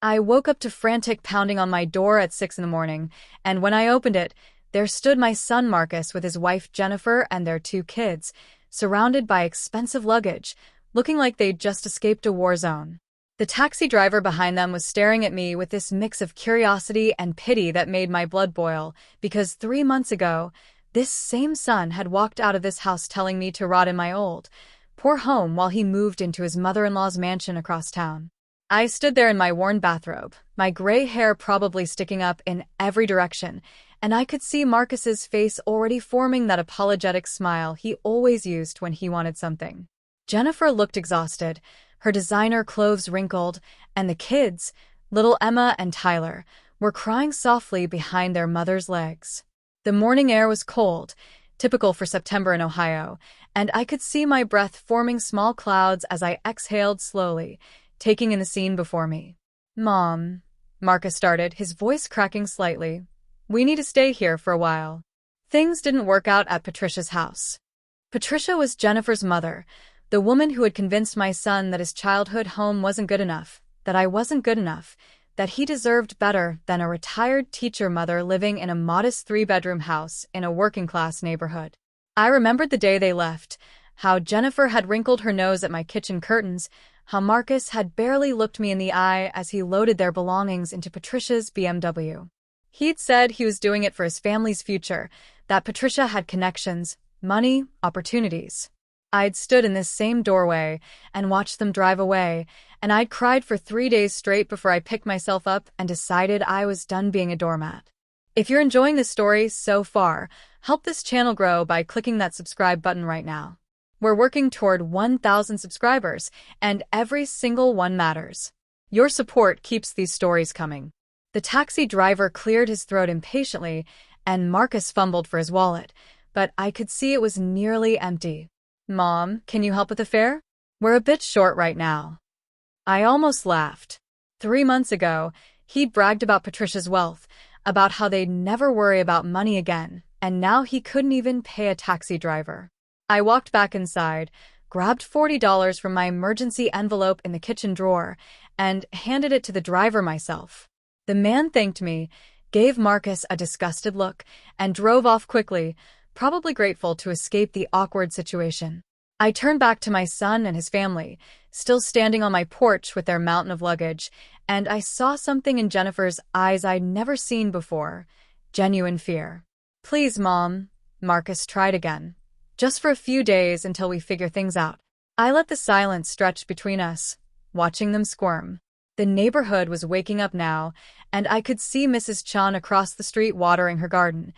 I woke up to frantic pounding on my door at 6 in the morning, and when I opened it, there stood my son Marcus with his wife Jennifer and their two kids, surrounded by expensive luggage, looking like they'd just escaped a war zone. The taxi driver behind them was staring at me with this mix of curiosity and pity that made my blood boil, because 3 months ago, this same son had walked out of this house telling me to rot in my old, poor home while he moved into his mother-in-law's mansion across town. I stood there in my worn bathrobe, my gray hair probably sticking up in every direction, and I could see Marcus's face already forming that apologetic smile he always used when he wanted something. Jennifer looked exhausted, her designer clothes wrinkled, and the kids, little Emma and Tyler, were crying softly behind their mother's legs. The morning air was cold, typical for September in Ohio, and I could see my breath forming small clouds as I exhaled slowly, taking in the scene before me. "Mom," Marcus started, his voice cracking slightly, "we need to stay here for a while." Things didn't work out at Patricia's house. Patricia was Jennifer's mother, the woman who had convinced my son that his childhood home wasn't good enough, that I wasn't good enough, that he deserved better than a retired teacher mother living in a modest 3-bedroom house in a working-class neighborhood. I remembered the day they left, how Jennifer had wrinkled her nose at my kitchen curtains, how Marcus had barely looked me in the eye as he loaded their belongings into Patricia's BMW. He'd said he was doing it for his family's future, that Patricia had connections, money, opportunities. I'd stood in this same doorway and watched them drive away, and I'd cried for 3 days straight before I picked myself up and decided I was done being a doormat. If you're enjoying this story so far, help this channel grow by clicking that subscribe button right now. We're working toward 1,000 subscribers, and every single one matters. Your support keeps these stories coming. The taxi driver cleared his throat impatiently, and Marcus fumbled for his wallet, but I could see it was nearly empty. "Mom, can you help with the fare? We're a bit short right now." I almost laughed. 3 months ago, he'd bragged about Patricia's wealth, about how they'd never worry about money again, and now he couldn't even pay a taxi driver. I walked back inside, grabbed $40 from my emergency envelope in the kitchen drawer, and handed it to the driver myself. The man thanked me, gave Marcus a disgusted look, and drove off quickly, probably grateful to escape the awkward situation. I turned back to my son and his family, still standing on my porch with their mountain of luggage, and I saw something in Jennifer's eyes I'd never seen before, genuine fear. "Please, Mom," Marcus tried again. "Just for a few days until we figure things out." I let the silence stretch between us, watching them squirm. The neighborhood was waking up now, and I could see Mrs. Chan across the street watering her garden,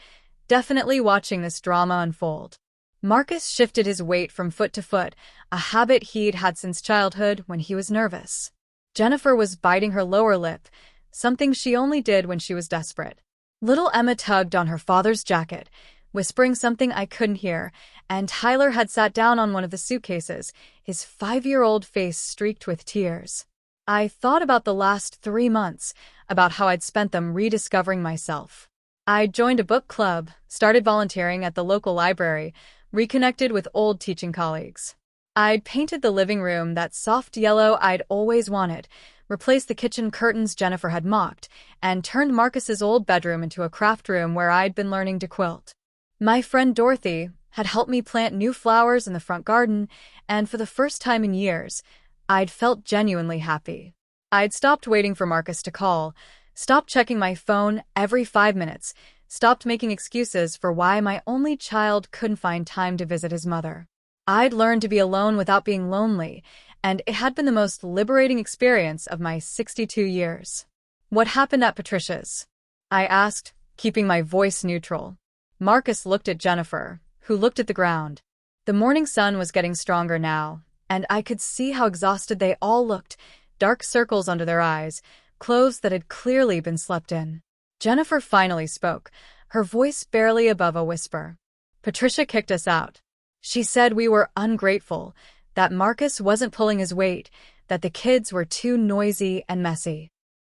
definitely watching this drama unfold. Marcus shifted his weight from foot to foot, a habit he'd had since childhood when he was nervous. Jennifer was biting her lower lip, something she only did when she was desperate. Little Emma tugged on her father's jacket, whispering something I couldn't hear, and Tyler had sat down on one of the suitcases, his 5-year-old face streaked with tears. I thought about the last 3 months, about how I'd spent them rediscovering myself. I'd joined a book club, started volunteering at the local library, reconnected with old teaching colleagues. I'd painted the living room that soft yellow I'd always wanted, replaced the kitchen curtains Jennifer had mocked, and turned Marcus's old bedroom into a craft room where I'd been learning to quilt. My friend Dorothy had helped me plant new flowers in the front garden, and for the first time in years, I'd felt genuinely happy. I'd stopped waiting for Marcus to call, stopped checking my phone every 5 minutes, stopped making excuses for why my only child couldn't find time to visit his mother. I'd learned to be alone without being lonely, and it had been the most liberating experience of my 62 years. "What happened at Patricia's?" I asked, keeping my voice neutral. Marcus looked at Jennifer, who looked at the ground. The morning sun was getting stronger now, and I could see how exhausted they all looked, dark circles under their eyes, clothes that had clearly been slept in. Jennifer finally spoke, her voice barely above a whisper. "Patricia kicked us out. She said we were ungrateful, that Marcus wasn't pulling his weight, that the kids were too noisy and messy."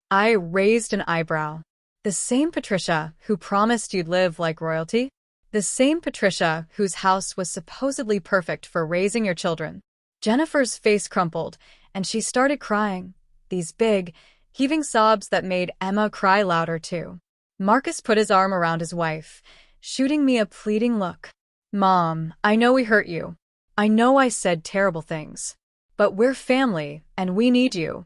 I raised an eyebrow. "The same Patricia who promised you'd live like royalty? The same Patricia whose house was supposedly perfect for raising your children?" Jennifer's face crumpled, and she started crying, these big, heaving sobs that made Emma cry louder too. Marcus put his arm around his wife, shooting me a pleading look. Mom, I know we hurt you. I know I said terrible things. But we're family, and we need you.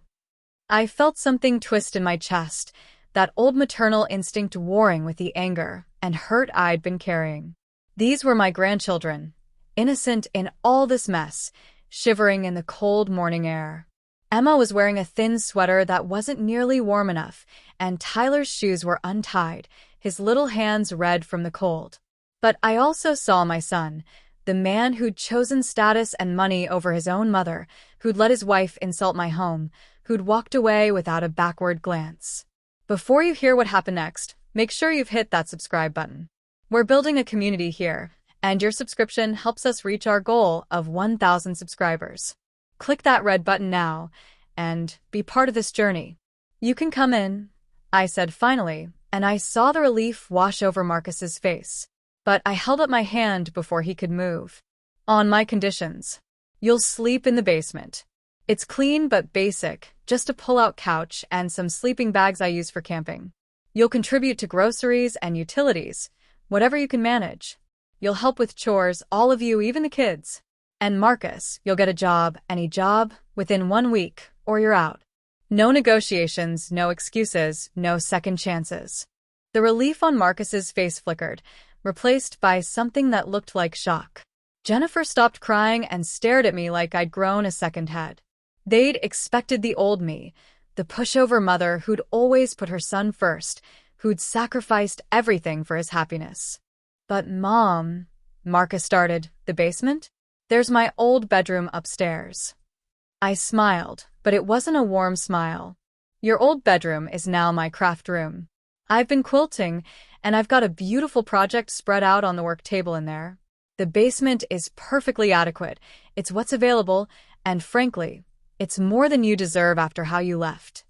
I felt something twist in my chest, that old maternal instinct warring with the anger and hurt I'd been carrying. These were my grandchildren, innocent in all this mess, shivering in the cold morning air. Emma was wearing a thin sweater that wasn't nearly warm enough, and Tyler's shoes were untied, his little hands red from the cold. But I also saw my son, the man who'd chosen status and money over his own mother, who'd let his wife insult my home, who'd walked away without a backward glance. Before you hear what happened next, make sure you've hit that subscribe button. We're building a community here, and your subscription helps us reach our goal of 1,000 subscribers. Click that red button now, and be part of this journey. You can come in, I said finally, and I saw the relief wash over Marcus's face. But I held up my hand before he could move. On my conditions. You'll sleep in the basement. It's clean but basic, just a pull-out couch and some sleeping bags I use for camping. You'll contribute to groceries and utilities, whatever you can manage. You'll help with chores, all of you, even the kids. And Marcus, you'll get a job, any job, within 1 week, or you're out. No negotiations, no excuses, no second chances. The relief on Marcus's face flickered, replaced by something that looked like shock. Jennifer stopped crying and stared at me like I'd grown a second head. They'd expected the old me, the pushover mother who'd always put her son first, who'd sacrificed everything for his happiness. But Mom, Marcus started, the basement? There's my old bedroom upstairs. I smiled, but it wasn't a warm smile. Your old bedroom is now my craft room. I've been quilting, and I've got a beautiful project spread out on the work table in there. The basement is perfectly adequate. It's what's available, and frankly, it's more than you deserve after how you left.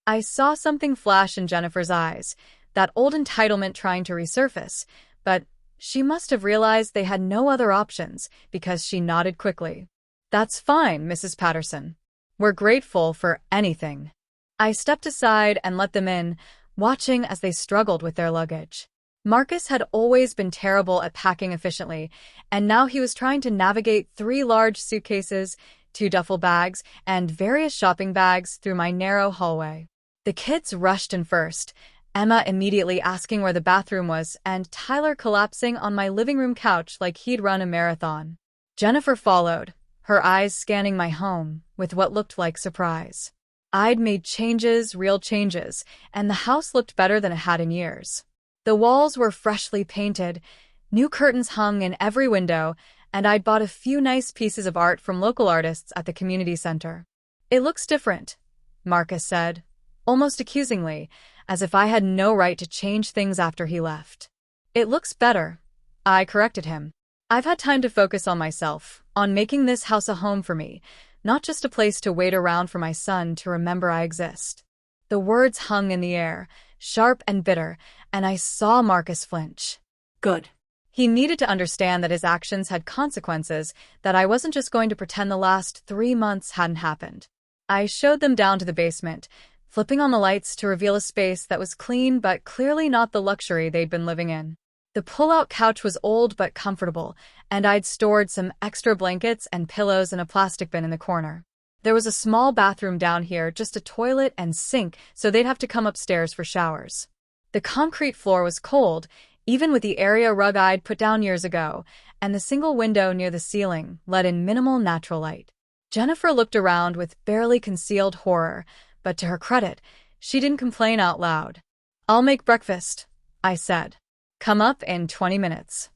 I saw something flash in Jennifer's eyes, that old entitlement trying to resurface, but she must have realized they had no other options because she nodded quickly. That's fine, Mrs. Patterson. We're grateful for anything. I stepped aside and let them in, watching as they struggled with their luggage. Marcus had always been terrible at packing efficiently, and now he was trying to navigate 3 large suitcases, 2 duffel bags, and various shopping bags through my narrow hallway. The kids rushed in first, Emma immediately asking where the bathroom was, and Tyler collapsing on my living room couch like he'd run a marathon. Jennifer followed, her eyes scanning my home, with what looked like surprise. I'd made changes, real changes, and the house looked better than it had in years. The walls were freshly painted, new curtains hung in every window, and I'd bought a few nice pieces of art from local artists at the community center. It looks different, Marcus said, almost accusingly, as if I had no right to change things after he left. It looks better, I corrected him. I've had time to focus on myself, on making this house a home for me, not just a place to wait around for my son to remember I exist. The words hung in the air, sharp and bitter, and I saw Marcus flinch. Good. He needed to understand that his actions had consequences, that I wasn't just going to pretend the last 3 months hadn't happened. I showed them down to the basement, flipping on the lights to reveal a space that was clean but clearly not the luxury they'd been living in. The pull-out couch was old but comfortable, and I'd stored some extra blankets and pillows in a plastic bin in the corner. There was a small bathroom down here, just a toilet and sink, so they'd have to come upstairs for showers. The concrete floor was cold, even with the area rug I'd put down years ago, and the single window near the ceiling let in minimal natural light. Jennifer looked around with barely concealed horror, but to her credit, she didn't complain out loud. "I'll make breakfast," I said. "Come up in 20 minutes."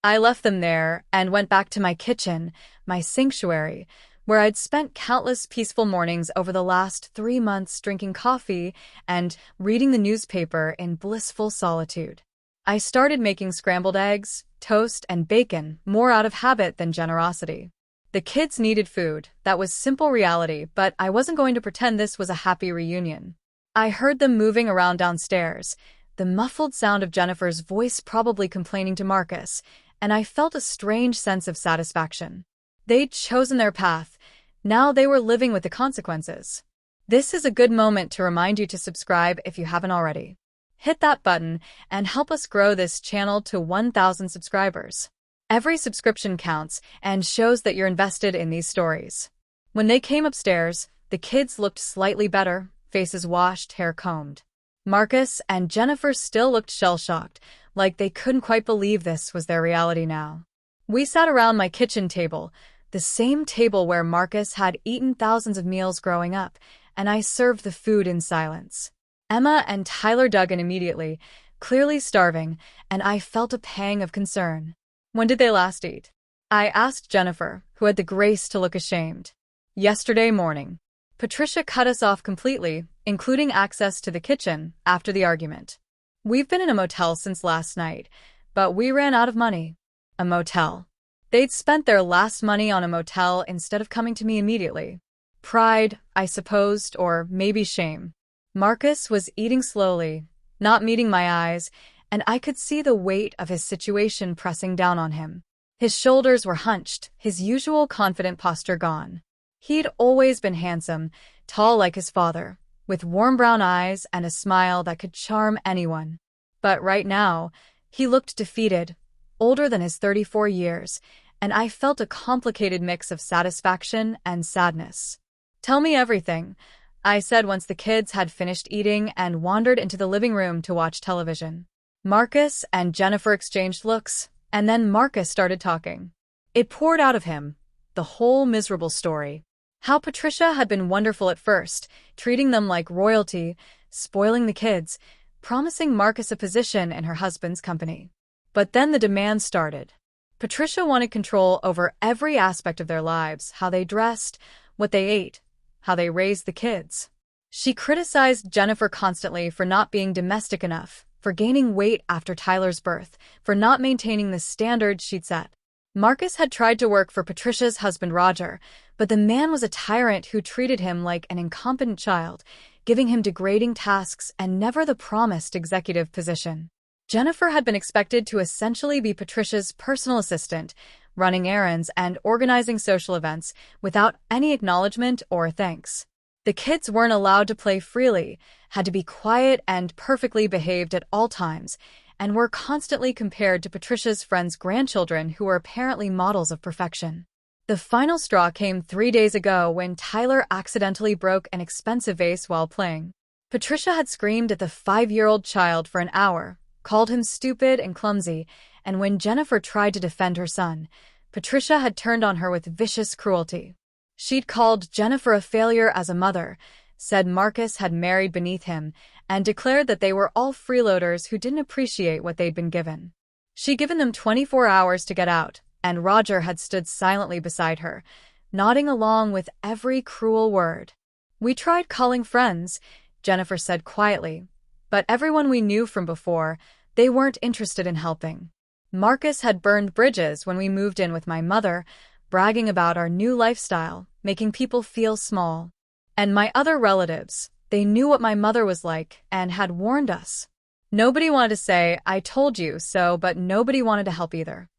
I left them there and went back to my kitchen, my sanctuary, where I'd spent countless peaceful mornings over the last 3 months drinking coffee and reading the newspaper in blissful solitude. I started making scrambled eggs, toast, and bacon more out of habit than generosity. The kids needed food, that was simple reality, but I wasn't going to pretend this was a happy reunion. I heard them moving around downstairs, the muffled sound of Jennifer's voice probably complaining to Marcus, and I felt a strange sense of satisfaction. They'd chosen their path, now they were living with the consequences. This is a good moment to remind you to subscribe if you haven't already. Hit that button and help us grow this channel to 1,000 subscribers. Every subscription counts and shows that you're invested in these stories. When they came upstairs, the kids looked slightly better, faces washed, hair combed. Marcus and Jennifer still looked shell-shocked, like they couldn't quite believe this was their reality now. We sat around my kitchen table, the same table where Marcus had eaten thousands of meals growing up, and I served the food in silence. Emma and Tyler dug in immediately, clearly starving, and I felt a pang of concern. When did they last eat? I asked Jennifer, who had the grace to look ashamed. Yesterday morning. Patricia cut us off completely, including access to the kitchen, after the argument. We've been in a motel since last night, but we ran out of money. A motel. They'd spent their last money on a motel instead of coming to me immediately. Pride, I supposed, or maybe shame. Marcus was eating slowly, not meeting my eyes, and I could see the weight of his situation pressing down on him. His shoulders were hunched, his usual confident posture gone. He'd always been handsome, tall like his father, with warm brown eyes and a smile that could charm anyone. But right now, he looked defeated, older than his 34 years, and I felt a complicated mix of satisfaction and sadness. "Tell me everything," I said once the kids had finished eating and wandered into the living room to watch television. Marcus and Jennifer exchanged looks, and then Marcus started talking. It poured out of him, the whole miserable story. How Patricia had been wonderful at first, treating them like royalty, spoiling the kids, promising Marcus a position in her husband's company. But then the demands started. Patricia wanted control over every aspect of their lives, how they dressed, what they ate, how they raised the kids. She criticized Jennifer constantly for not being domestic enough, for gaining weight after Tyler's birth, for not maintaining the standards she'd set. Marcus had tried to work for Patricia's husband Roger, but the man was a tyrant who treated him like an incompetent child, giving him degrading tasks and never the promised executive position. Jennifer had been expected to essentially be Patricia's personal assistant, running errands and organizing social events without any acknowledgement or thanks. The kids weren't allowed to play freely, had to be quiet and perfectly behaved at all times, and were constantly compared to Patricia's friends' grandchildren who were apparently models of perfection. The final straw came 3 days ago when Tyler accidentally broke an expensive vase while playing. Patricia had screamed at the 5-year-old child for an hour, called him stupid and clumsy, and when Jennifer tried to defend her son, Patricia had turned on her with vicious cruelty. She'd called Jennifer a failure as a mother, said Marcus had married beneath him, and declared that they were all freeloaders who didn't appreciate what they'd been given. She'd given them 24 hours to get out, and Roger had stood silently beside her, nodding along with every cruel word. "We tried calling friends," Jennifer said quietly, "but everyone we knew from before, they weren't interested in helping. Marcus had burned bridges when we moved in with my mother, bragging about our new lifestyle, making people feel small. And my other relatives, they knew what my mother was like and had warned us. Nobody wanted to say, 'I told you so,' but nobody wanted to help either."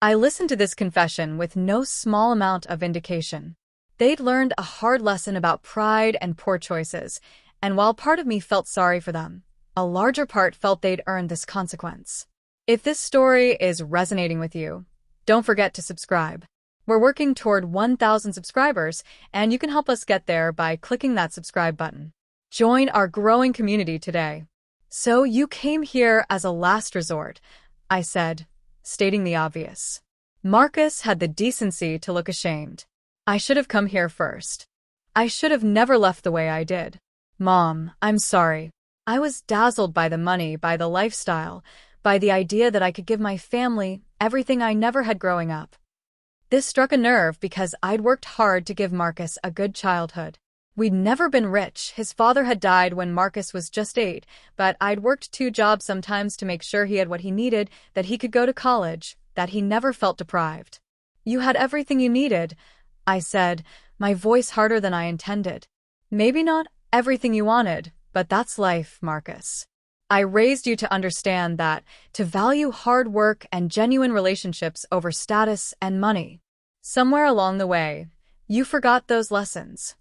I listened to this confession with no small amount of vindication. They'd learned a hard lesson about pride and poor choices, and while part of me felt sorry for them, a larger part felt they'd earned this consequence. If this story is resonating with you, don't forget to subscribe. We're working toward 1,000 subscribers, and you can help us get there by clicking that subscribe button. Join our growing community today. "So you came here as a last resort," I said, stating the obvious. Marcus had the decency to look ashamed. "I should have come here first. I should have never left the way I did. Mom, I'm sorry. I was dazzled by the money, by the lifestyle, by the idea that I could give my family everything I never had growing up. This struck a nerve because I'd worked hard to give Marcus a good childhood. We'd never been rich. His father had died when Marcus was just 8, but I'd worked 2 jobs sometimes to make sure he had what he needed, that he could go to college, that he never felt deprived." "You had everything you needed," I said, my voice harder than I intended. "Maybe not everything you wanted, but that's life, Marcus. I raised you to understand that, to value hard work and genuine relationships over status and money. Somewhere along the way, you forgot those lessons."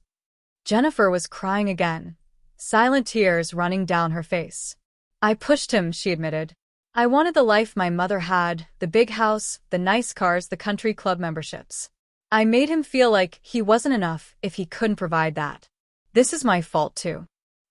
Jennifer was crying again, silent tears running down her face. I pushed him, she admitted. I wanted the life my mother had, the big house, the nice cars, the country club memberships. I made him feel like he wasn't enough if he couldn't provide that. This is my fault too.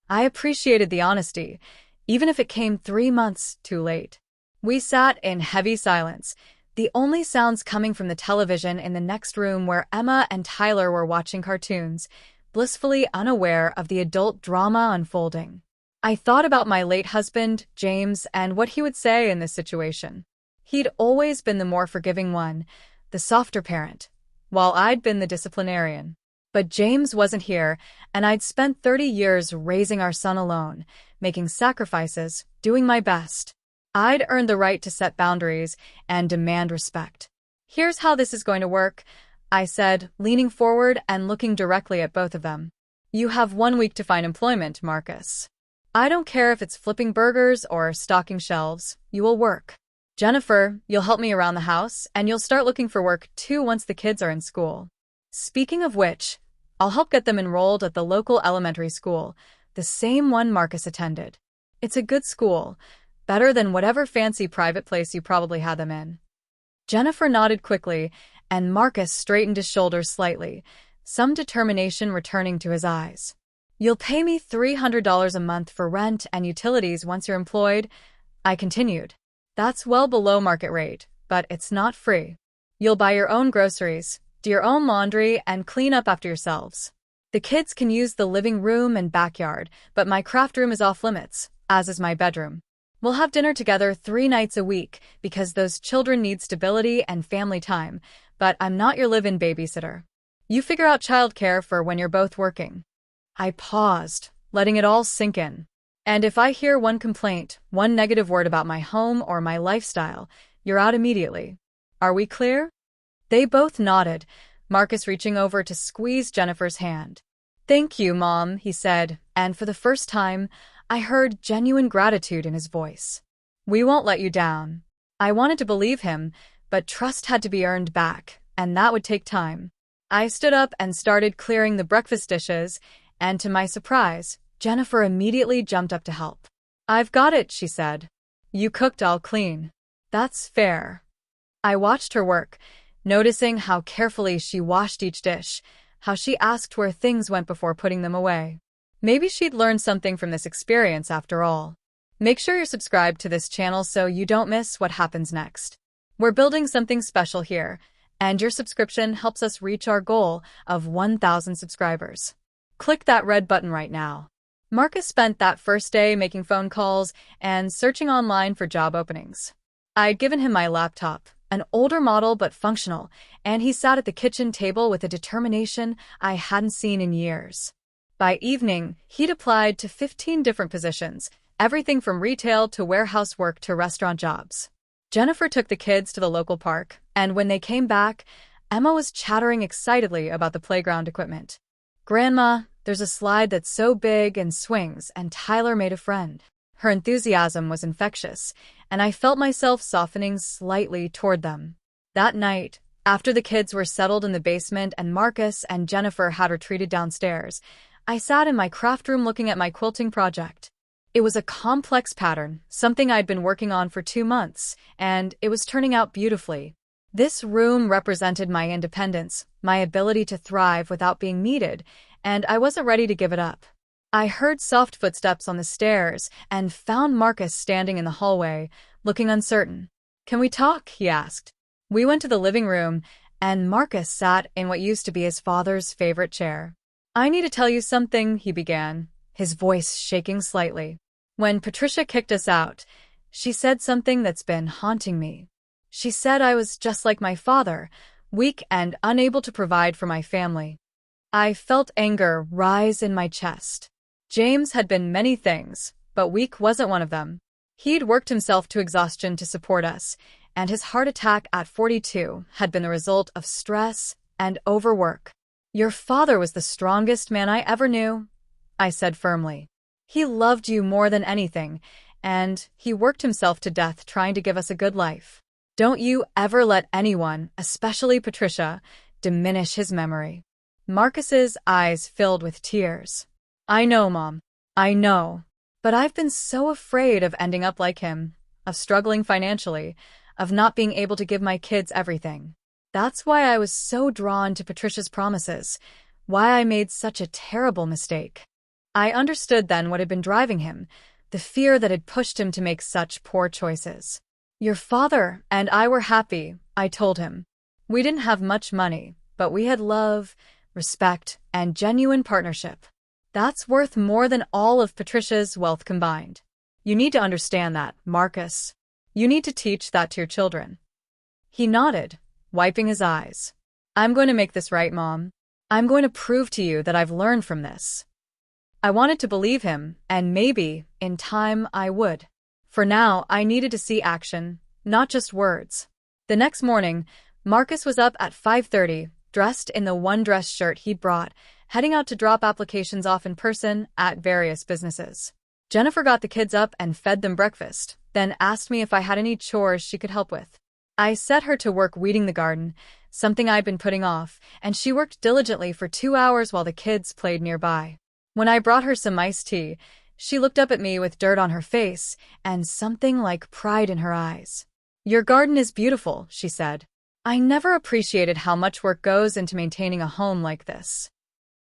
I appreciated the honesty, even if it came 3 months too late. We sat in heavy silence, the only sounds coming from the television in the next room where Emma and Tyler were watching cartoons, blissfully unaware of the adult drama unfolding. I thought about my late husband, James, and what he would say in this situation. He'd always been the more forgiving one, the softer parent, while I'd been the disciplinarian. But James wasn't here, and I'd spent 30 years raising our son alone, making sacrifices, doing my best. I'd earned the right to set boundaries and demand respect. Here's how this is going to work, I said, leaning forward and looking directly at both of them. You have 1 week to find employment, Marcus. I don't care if it's flipping burgers or stocking shelves, you will work. Jennifer, you'll help me around the house, and you'll start looking for work too once the kids are in school. Speaking of which, I'll help get them enrolled at the local elementary school, the same one Marcus attended. It's a good school, better than whatever fancy private place you probably had them in. Jennifer nodded quickly, and Marcus straightened his shoulders slightly, some determination returning to his eyes. You'll pay me $300 a month for rent and utilities once you're employed, I continued. That's well below market rate, but it's not free. You'll buy your own groceries, do your own laundry, and clean up after yourselves. The kids can use the living room and backyard, but my craft room is off limits, as is my bedroom. We'll have dinner together 3 nights a week because those children need stability and family time, but I'm not your live-in babysitter. You figure out childcare for when you're both working. I paused, letting it all sink in. And if I hear one complaint, one negative word about my home or my lifestyle, you're out immediately. Are we clear? They both nodded, Marcus reaching over to squeeze Jennifer's hand. Thank you, Mom, he said, and for the first time, I heard genuine gratitude in his voice. We won't let you down. I wanted to believe him, but trust had to be earned back, and that would take time. I stood up and started clearing the breakfast dishes, and to my surprise, Jennifer immediately jumped up to help. I've got it, she said. You cooked, I'll clean. That's fair. I watched her work, noticing how carefully she washed each dish, how she asked where things went before putting them away. Maybe she'd learned something from this experience after all. Make sure you're subscribed to this channel so you don't miss what happens next. We're building something special here, and your subscription helps us reach our goal of 1,000 subscribers. Click that red button right now. Marcus spent that first day making phone calls and searching online for job openings. I'd given him my laptop, an older model but functional, and he sat at the kitchen table with a determination I hadn't seen in years. By evening, he'd applied to 15 different positions, everything from retail to warehouse work to restaurant jobs. Jennifer took the kids to the local park, and when they came back, Emma was chattering excitedly about the playground equipment. Grandma, there's a slide that's so big and swings, and Tyler made a friend. Her enthusiasm was infectious, and I felt myself softening slightly toward them. That night, after the kids were settled in the basement and Marcus and Jennifer had retreated downstairs, I sat in my craft room looking at my quilting project. It was a complex pattern, something I'd been working on for 2 months, and it was turning out beautifully. This room represented my independence, my ability to thrive without being needed, and I wasn't ready to give it up. I heard soft footsteps on the stairs and found Marcus standing in the hallway, looking uncertain. Can we talk? He asked. We went to the living room, and Marcus sat in what used to be his father's favorite chair. I need to tell you something, he began, his voice shaking slightly. When Patricia kicked us out, she said something that's been haunting me. She said I was just like my father, weak and unable to provide for my family. I felt anger rise in my chest. James had been many things, but weak wasn't one of them. He'd worked himself to exhaustion to support us, and his heart attack at 42 had been the result of stress and overwork. Your father was the strongest man I ever knew, I said firmly. He loved you more than anything, and he worked himself to death trying to give us a good life. Don't you ever let anyone, especially Patricia, diminish his memory. Marcus's eyes filled with tears. I know, Mom. I know. But I've been so afraid of ending up like him, of struggling financially, of not being able to give my kids everything. That's why I was so drawn to Patricia's promises, why I made such a terrible mistake. I understood then what had been driving him, the fear that had pushed him to make such poor choices. Your father and I were happy, I told him. We didn't have much money, but we had love, respect, and genuine partnership. That's worth more than all of Patricia's wealth combined. You need to understand that, Marcus. You need to teach that to your children. He nodded, wiping his eyes. I'm going to make this right, Mom. I'm going to prove to you that I've learned from this. I wanted to believe him, and maybe, in time, I would. For now, I needed to see action, not just words. The next morning, Marcus was up at 5:30, dressed in the one dress shirt he'd brought, heading out to drop applications off in person at various businesses. Jennifer got the kids up and fed them breakfast, then asked me if I had any chores she could help with. I set her to work weeding the garden, something I'd been putting off, and she worked diligently for 2 hours while the kids played nearby. When I brought her some iced tea, she looked up at me with dirt on her face and something like pride in her eyes. Your garden is beautiful, she said. I never appreciated how much work goes into maintaining a home like this.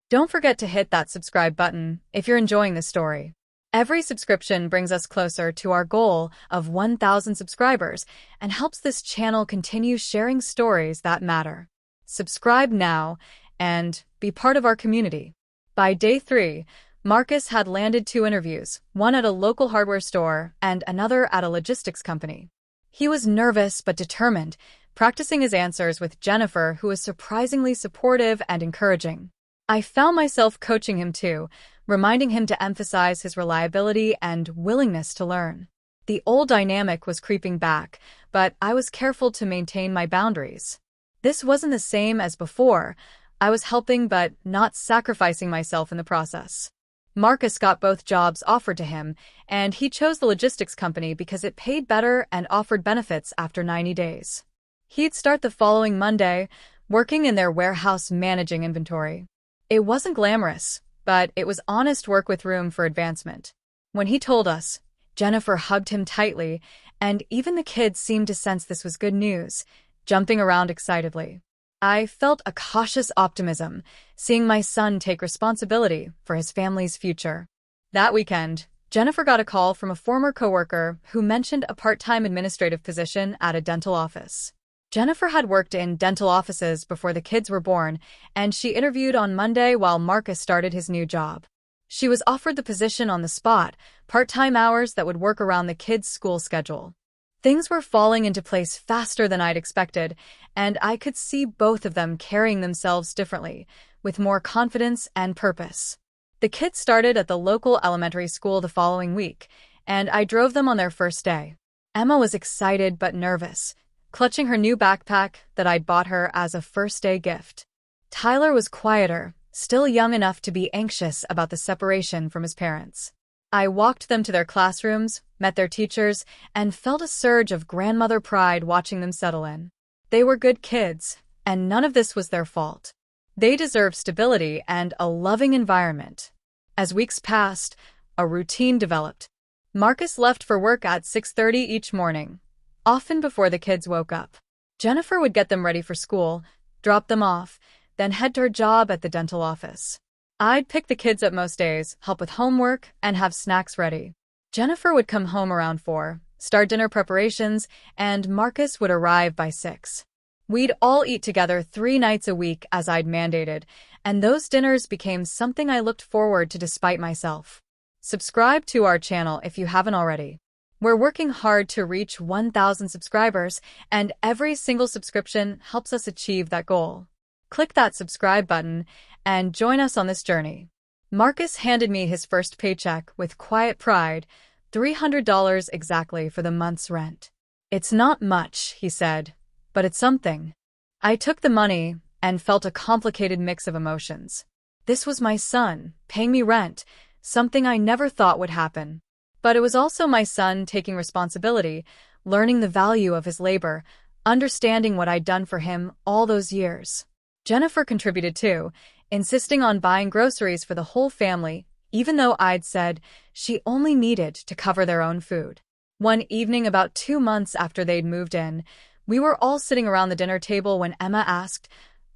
Don't forget to hit that subscribe button if you're enjoying this story. Every subscription brings us closer to our goal of 1,000 subscribers and helps this channel continue sharing stories that matter. Subscribe now and be part of our community. By day 3, Marcus had landed 2 interviews, one at a local hardware store and another at a logistics company. He was nervous but determined, practicing his answers with Jennifer, who was surprisingly supportive and encouraging. I found myself coaching him too, reminding him to emphasize his reliability and willingness to learn. The old dynamic was creeping back, but I was careful to maintain my boundaries. This wasn't the same as before. I was helping but not sacrificing myself in the process. Marcus got both jobs offered to him, and he chose the logistics company because it paid better and offered benefits after 90 days. He'd start the following Monday, working in their warehouse managing inventory. It wasn't glamorous, but it was honest work with room for advancement. When he told us, Jennifer hugged him tightly, and even the kids seemed to sense this was good news, jumping around excitedly. I felt a cautious optimism, seeing my son take responsibility for his family's future. That weekend, Jennifer got a call from a former coworker who mentioned a part-time administrative position at a dental office. Jennifer had worked in dental offices before the kids were born, and she interviewed on Monday while Marcus started his new job. She was offered the position on the spot, part-time hours that would work around the kids' school schedule. Things were falling into place faster than I'd expected, and I could see both of them carrying themselves differently, with more confidence and purpose. The kids started at the local elementary school the following week, and I drove them on their first day. Emma was excited but nervous, clutching her new backpack that I'd bought her as a first-day gift. Tyler was quieter, still young enough to be anxious about the separation from his parents. I walked them to their classrooms, met their teachers, and felt a surge of grandmother pride watching them settle in. They were good kids, and none of this was their fault. They deserved stability and a loving environment. As weeks passed, a routine developed. Marcus left for work at 6:30 each morning, often before the kids woke up. Jennifer would get them ready for school, drop them off, then head to her job at the dental office. I'd pick the kids up most days, help with homework, and have snacks ready. Jennifer would come home around 4, start dinner preparations, and Marcus would arrive by 6. We'd all eat together 3 nights a week as I'd mandated, and those dinners became something I looked forward to despite myself. Subscribe to our channel if you haven't already. We're working hard to reach 1,000 subscribers, and every single subscription helps us achieve that goal. Click that subscribe button and join us on this journey. Marcus handed me his first paycheck with quiet pride, $300 exactly for the month's rent. It's not much, he said, but it's something. I took the money and felt a complicated mix of emotions. This was my son, paying me rent, something I never thought would happen. But it was also my son taking responsibility, learning the value of his labor, understanding what I'd done for him all those years. Jennifer contributed too, insisting on buying groceries for the whole family, even though I'd said she only needed to cover their own food. One evening, about 2 months after they'd moved in, we were all sitting around the dinner table when Emma asked,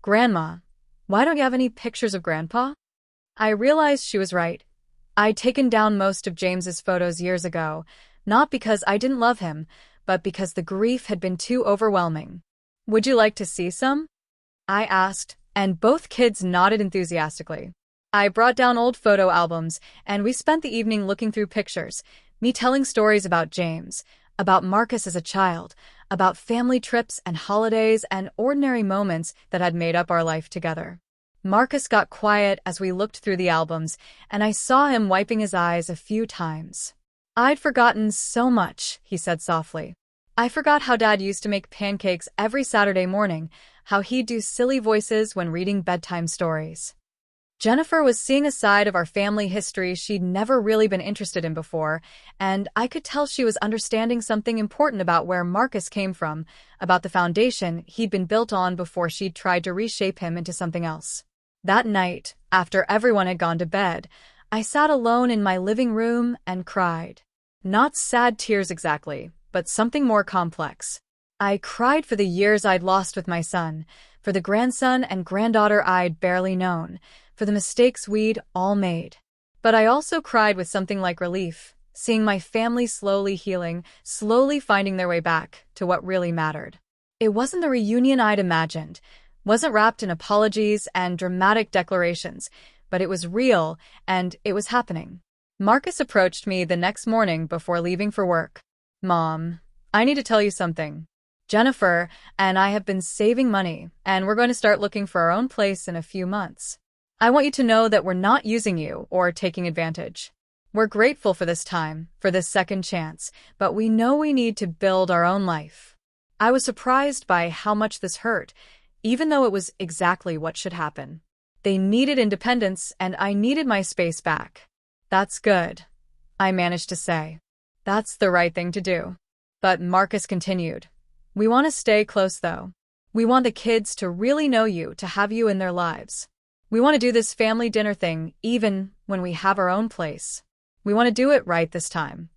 "Grandma, why don't you have any pictures of Grandpa?" I realized she was right. I'd taken down most of James's photos years ago, not because I didn't love him, but because the grief had been too overwhelming. "Would you like to see some?" I asked, and both kids nodded enthusiastically. I brought down old photo albums, and we spent the evening looking through pictures, me telling stories about James, about Marcus as a child, about family trips and holidays and ordinary moments that had made up our life together. Marcus got quiet as we looked through the albums, and I saw him wiping his eyes a few times. "I'd forgotten so much," he said softly. "I forgot how Dad used to make pancakes every Saturday morning, how he'd do silly voices when reading bedtime stories." Jennifer was seeing a side of our family history she'd never really been interested in before, and I could tell she was understanding something important about where Marcus came from, about the foundation he'd been built on before she'd tried to reshape him into something else. That night, after everyone had gone to bed, I sat alone in my living room and cried. Not sad tears exactly, but something more complex. I cried for the years I'd lost with my son, for the grandson and granddaughter I'd barely known, for the mistakes we'd all made. But I also cried with something like relief, seeing my family slowly healing, slowly finding their way back to what really mattered. It wasn't the reunion I'd imagined, wasn't wrapped in apologies and dramatic declarations, but it was real, and it was happening. Marcus approached me the next morning before leaving for work. "Mom, I need to tell you something. Jennifer and I have been saving money, and we're going to start looking for our own place in a few months. I want you to know that we're not using you or taking advantage. We're grateful for this time, for this second chance, but we know we need to build our own life." I was surprised by how much this hurt, even though it was exactly what should happen. They needed independence, and I needed my space back. "That's good," I managed to say. "That's the right thing to do." But Marcus continued. "We want to stay close, though. We want the kids to really know you, to have you in their lives. We want to do this family dinner thing, even when we have our own place. We want to do it right this time."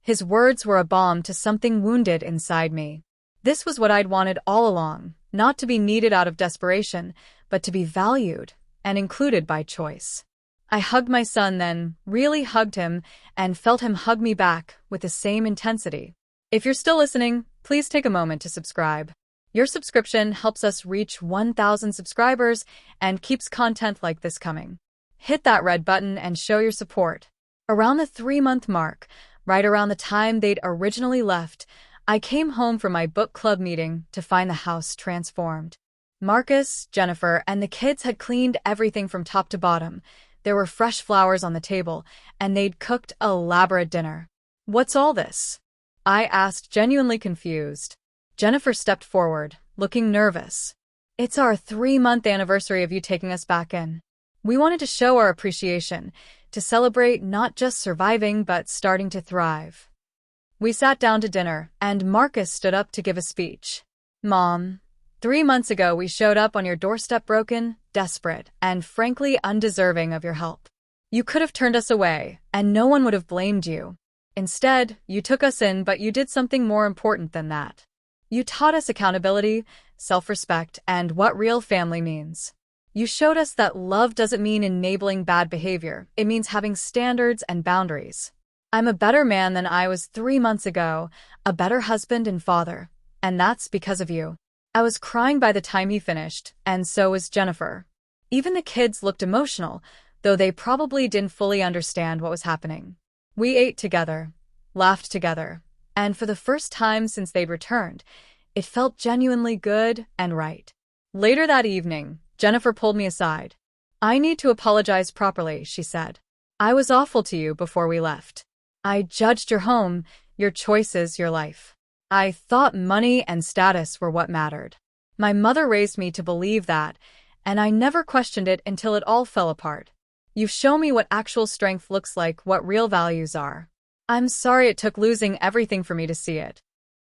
His words were a balm to something wounded inside me. This was what I'd wanted all along, not to be needed out of desperation, but to be valued and included by choice. I hugged my son then, really hugged him, and felt him hug me back with the same intensity. If you're still listening, please take a moment to subscribe. Your subscription helps us reach 1,000 subscribers and keeps content like this coming. Hit that red button and show your support. Around the 3-month mark, right around the time they'd originally left, I came home from my book club meeting to find the house transformed. Marcus, Jennifer, and the kids had cleaned everything from top to bottom. There were fresh flowers on the table, and they'd cooked an elaborate dinner. "What's all this?" I asked, genuinely confused. Jennifer stepped forward, looking nervous. "It's our 3-month anniversary of you taking us back in. We wanted to show our appreciation, to celebrate not just surviving but starting to thrive." We sat down to dinner, and Marcus stood up to give a speech. "Mom, 3 months ago we showed up on your doorstep broken, desperate, and frankly undeserving of your help. You could have turned us away, and no one would have blamed you. Instead, you took us in, but you did something more important than that. You taught us accountability, self-respect, and what real family means. You showed us that love doesn't mean enabling bad behavior, it means having standards and boundaries. I'm a better man than I was 3 months ago, a better husband and father, and that's because of you." I was crying by the time he finished, and so was Jennifer. Even the kids looked emotional, though they probably didn't fully understand what was happening. We ate together, laughed together, and for the first time since they'd returned, it felt genuinely good and right. Later that evening, Jennifer pulled me aside. "I need to apologize properly," she said. "I was awful to you before we left. I judged your home, your choices, your life. I thought money and status were what mattered. My mother raised me to believe that, and I never questioned it until it all fell apart. You've shown me what actual strength looks like, what real values are. I'm sorry it took losing everything for me to see it."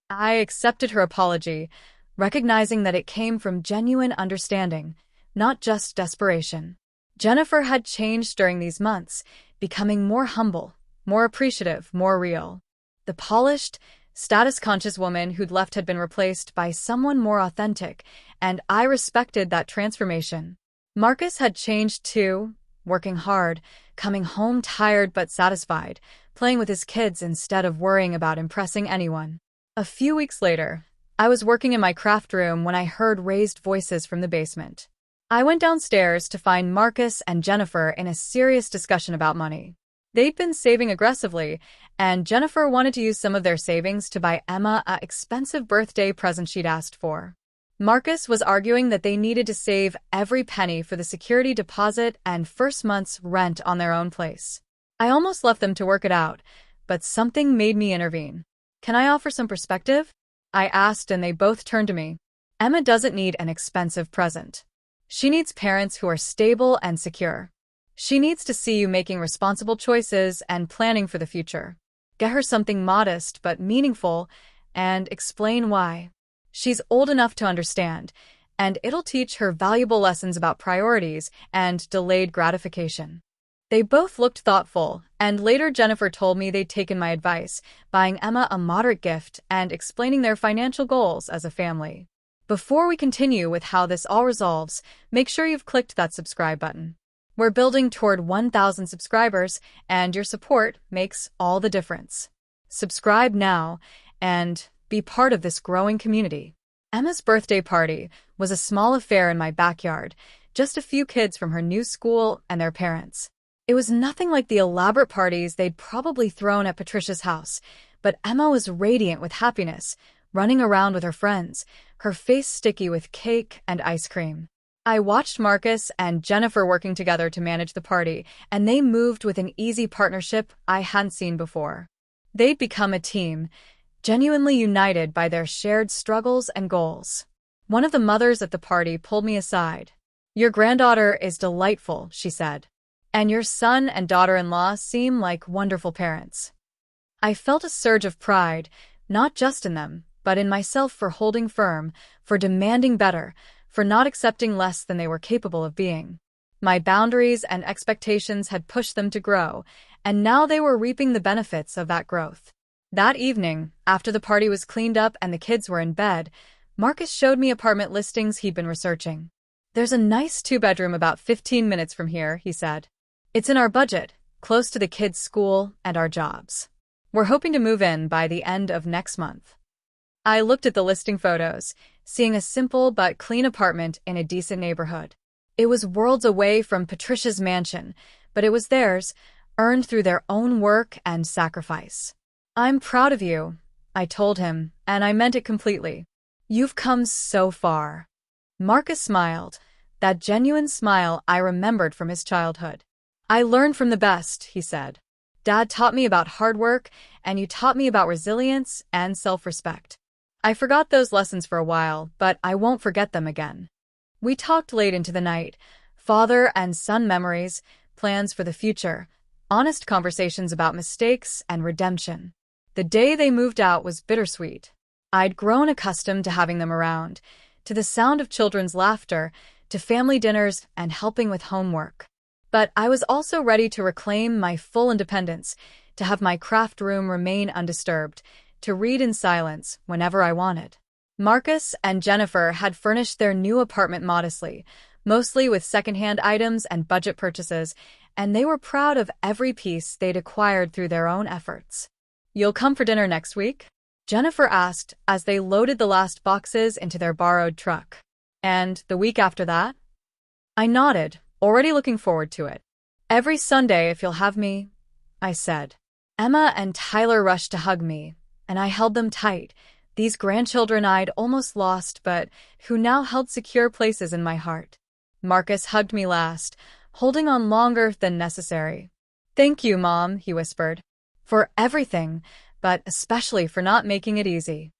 I accepted her apology, recognizing that it came from genuine understanding, not just desperation. Jennifer had changed during these months, becoming more humble, more appreciative, more real. The polished, status-conscious woman who'd left had been replaced by someone more authentic, and I respected that transformation. Marcus had changed too, working hard, coming home tired but satisfied, playing with his kids instead of worrying about impressing anyone. A few weeks later, I was working in my craft room when I heard raised voices from the basement. I went downstairs to find Marcus and Jennifer in a serious discussion about money. They'd been saving aggressively, and Jennifer wanted to use some of their savings to buy Emma an expensive birthday present she'd asked for. Marcus was arguing that they needed to save every penny for the security deposit and first month's rent on their own place. I almost left them to work it out, but something made me intervene. "Can I offer some perspective?" I asked, and they both turned to me. "Emma doesn't need an expensive present. She needs parents who are stable and secure. She needs to see you making responsible choices and planning for the future. Get her something modest but meaningful and explain why. She's old enough to understand, and it'll teach her valuable lessons about priorities and delayed gratification." They both looked thoughtful, and later Jennifer told me they'd taken my advice, buying Emma a moderate gift and explaining their financial goals as a family. Before we continue with how this all resolves, make sure you've clicked that subscribe button. We're building toward 1,000 subscribers, and your support makes all the difference. Subscribe now and be part of this growing community. Emma's birthday party was a small affair in my backyard, just a few kids from her new school and their parents. It was nothing like the elaborate parties they'd probably thrown at Patricia's house, but Emma was radiant with happiness, running around with her friends, her face sticky with cake and ice cream. I watched Marcus and Jennifer working together to manage the party, and they moved with an easy partnership I hadn't seen before. They'd become a team, genuinely united by their shared struggles and goals. One of the mothers at the party pulled me aside. "Your granddaughter is delightful," she said. "And your son and daughter-in-law seem like wonderful parents." I felt a surge of pride, not just in them, but in myself for holding firm, for demanding better, for not accepting less than they were capable of being. My boundaries and expectations had pushed them to grow, and now they were reaping the benefits of that growth. That evening, after the party was cleaned up and the kids were in bed, Marcus showed me apartment listings he'd been researching. "There's a nice 2-bedroom about 15 minutes from here," he said. "It's in our budget, close to the kids' school and our jobs. We're hoping to move in by the end of next month." I looked at the listing photos, seeing a simple but clean apartment in a decent neighborhood. It was worlds away from Patricia's mansion, but it was theirs, earned through their own work and sacrifice. "I'm proud of you," I told him, and I meant it completely. "You've come so far." Marcus smiled, that genuine smile I remembered from his childhood. "I learned from the best," he said. "Dad taught me about hard work, and you taught me about resilience and self-respect. I forgot those lessons for a while, but I won't forget them again." We talked late into the night, father and son memories, plans for the future, honest conversations about mistakes and redemption. The day they moved out was bittersweet. I'd grown accustomed to having them around, to the sound of children's laughter, to family dinners and helping with homework. But I was also ready to reclaim my full independence, to have my craft room remain undisturbed, to read in silence whenever I wanted. Marcus and Jennifer had furnished their new apartment modestly, mostly with secondhand items and budget purchases, and they were proud of every piece they'd acquired through their own efforts. "You'll come for dinner next week?" Jennifer asked as they loaded the last boxes into their borrowed truck. "And the week after that?" I nodded, already looking forward to it. "Every Sunday if you'll have me," I said. Emma and Tyler rushed to hug me, and I held them tight, these grandchildren I'd almost lost but who now held secure places in my heart. Marcus hugged me last, holding on longer than necessary. "Thank you, Mom," he whispered, "for everything, but especially for not making it easy."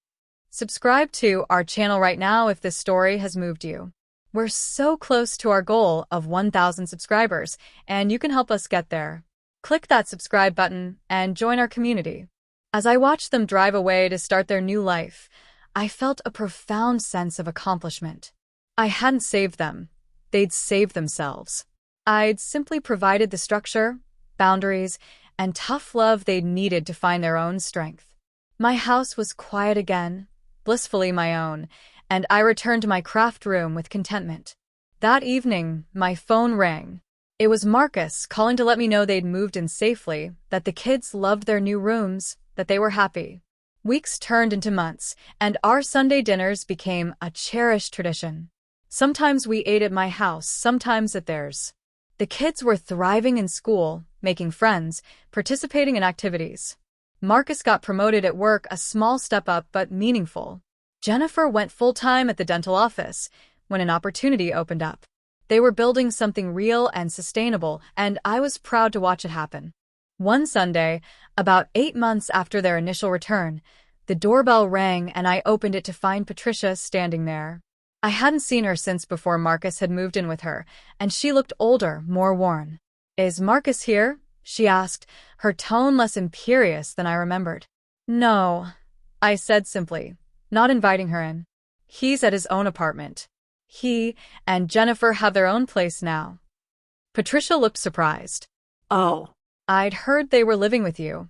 Subscribe to our channel right now if this story has moved you. We're so close to our goal of 1,000 subscribers, and you can help us get there. Click that subscribe button and join our community. As I watched them drive away to start their new life, I felt a profound sense of accomplishment. I hadn't saved them. they'd save themselves. I'd simply provided the structure, boundaries, and tough love they'd needed to find their own strength. My house was quiet again, blissfully my own, and I returned to my craft room with contentment. That evening, my phone rang. It was Marcus calling to let me know they'd moved in safely, that the kids loved their new rooms, that they were happy. Weeks turned into months, and our Sunday dinners became a cherished tradition. Sometimes we ate at my house, sometimes at theirs. The kids were thriving in school, making friends, participating in activities. Marcus got promoted at work, a small step up but meaningful. Jennifer went full-time at the dental office when an opportunity opened up. They were building something real and sustainable, and I was proud to watch it happen. One Sunday, about 8 months after their initial return, the doorbell rang and I opened it to find Patricia standing there. I hadn't seen her since before Marcus had moved in with her, and she looked older, more worn. "Is Marcus here?" she asked, her tone less imperious than I remembered. "No," I said simply, not inviting her in. "He's at his own apartment. He and Jennifer have their own place now." Patricia looked surprised. Oh, "I'd heard they were living with you."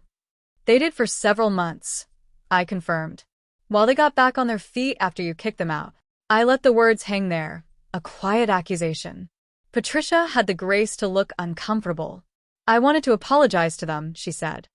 "They did for several months," I confirmed. "While they got back on their feet after you kicked them out." I let the words hang there, a quiet accusation. Patricia had the grace to look uncomfortable. "I wanted to apologize to them," she said.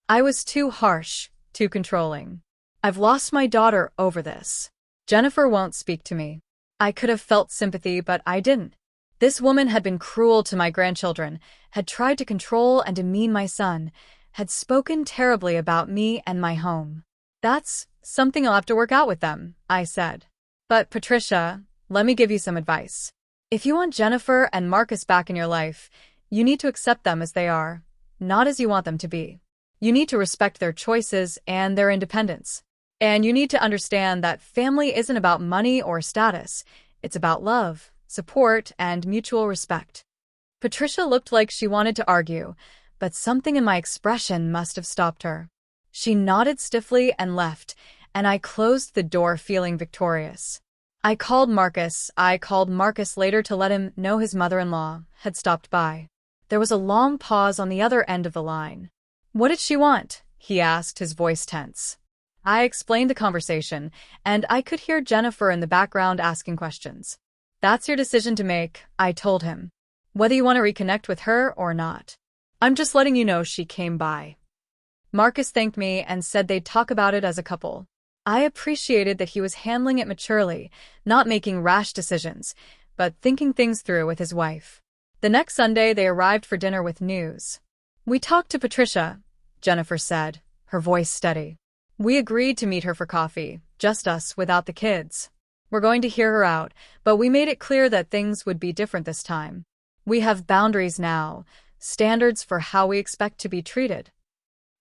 "I was too harsh, too controlling. I've lost my daughter over this. Jennifer won't speak to me." I could have felt sympathy, but I didn't. This woman had been cruel to my grandchildren, had tried to control and demean my son, had spoken terribly about me and my home. "That's something I'll have to work out with them," I said. "But Patricia, let me give you some advice. If you want Jennifer and Marcus back in your life, you need to accept them as they are, not as you want them to be. You need to respect their choices and their independence. And you need to understand that family isn't about money or status. It's about love, support, and mutual respect." Patricia looked like she wanted to argue, but something in my expression must have stopped her. She nodded stiffly and left, and I closed the door feeling victorious. I called Marcus later to let him know his mother-in-law had stopped by. There was a long pause on the other end of the line. "What did she want?" he asked, his voice tense. I explained the conversation, and I could hear Jennifer in the background asking questions. "That's your decision to make," I told him. "Whether you want to reconnect with her or not. I'm just letting you know she came by." Marcus thanked me and said they'd talk about it as a couple. I appreciated that he was handling it maturely, not making rash decisions, but thinking things through with his wife. The next Sunday, they arrived for dinner with news. "We talked to Patricia," Jennifer said, her voice steady. "We agreed to meet her for coffee, just us without the kids. We're going to hear her out, but we made it clear that things would be different this time. We have boundaries now, standards for how we expect to be treated."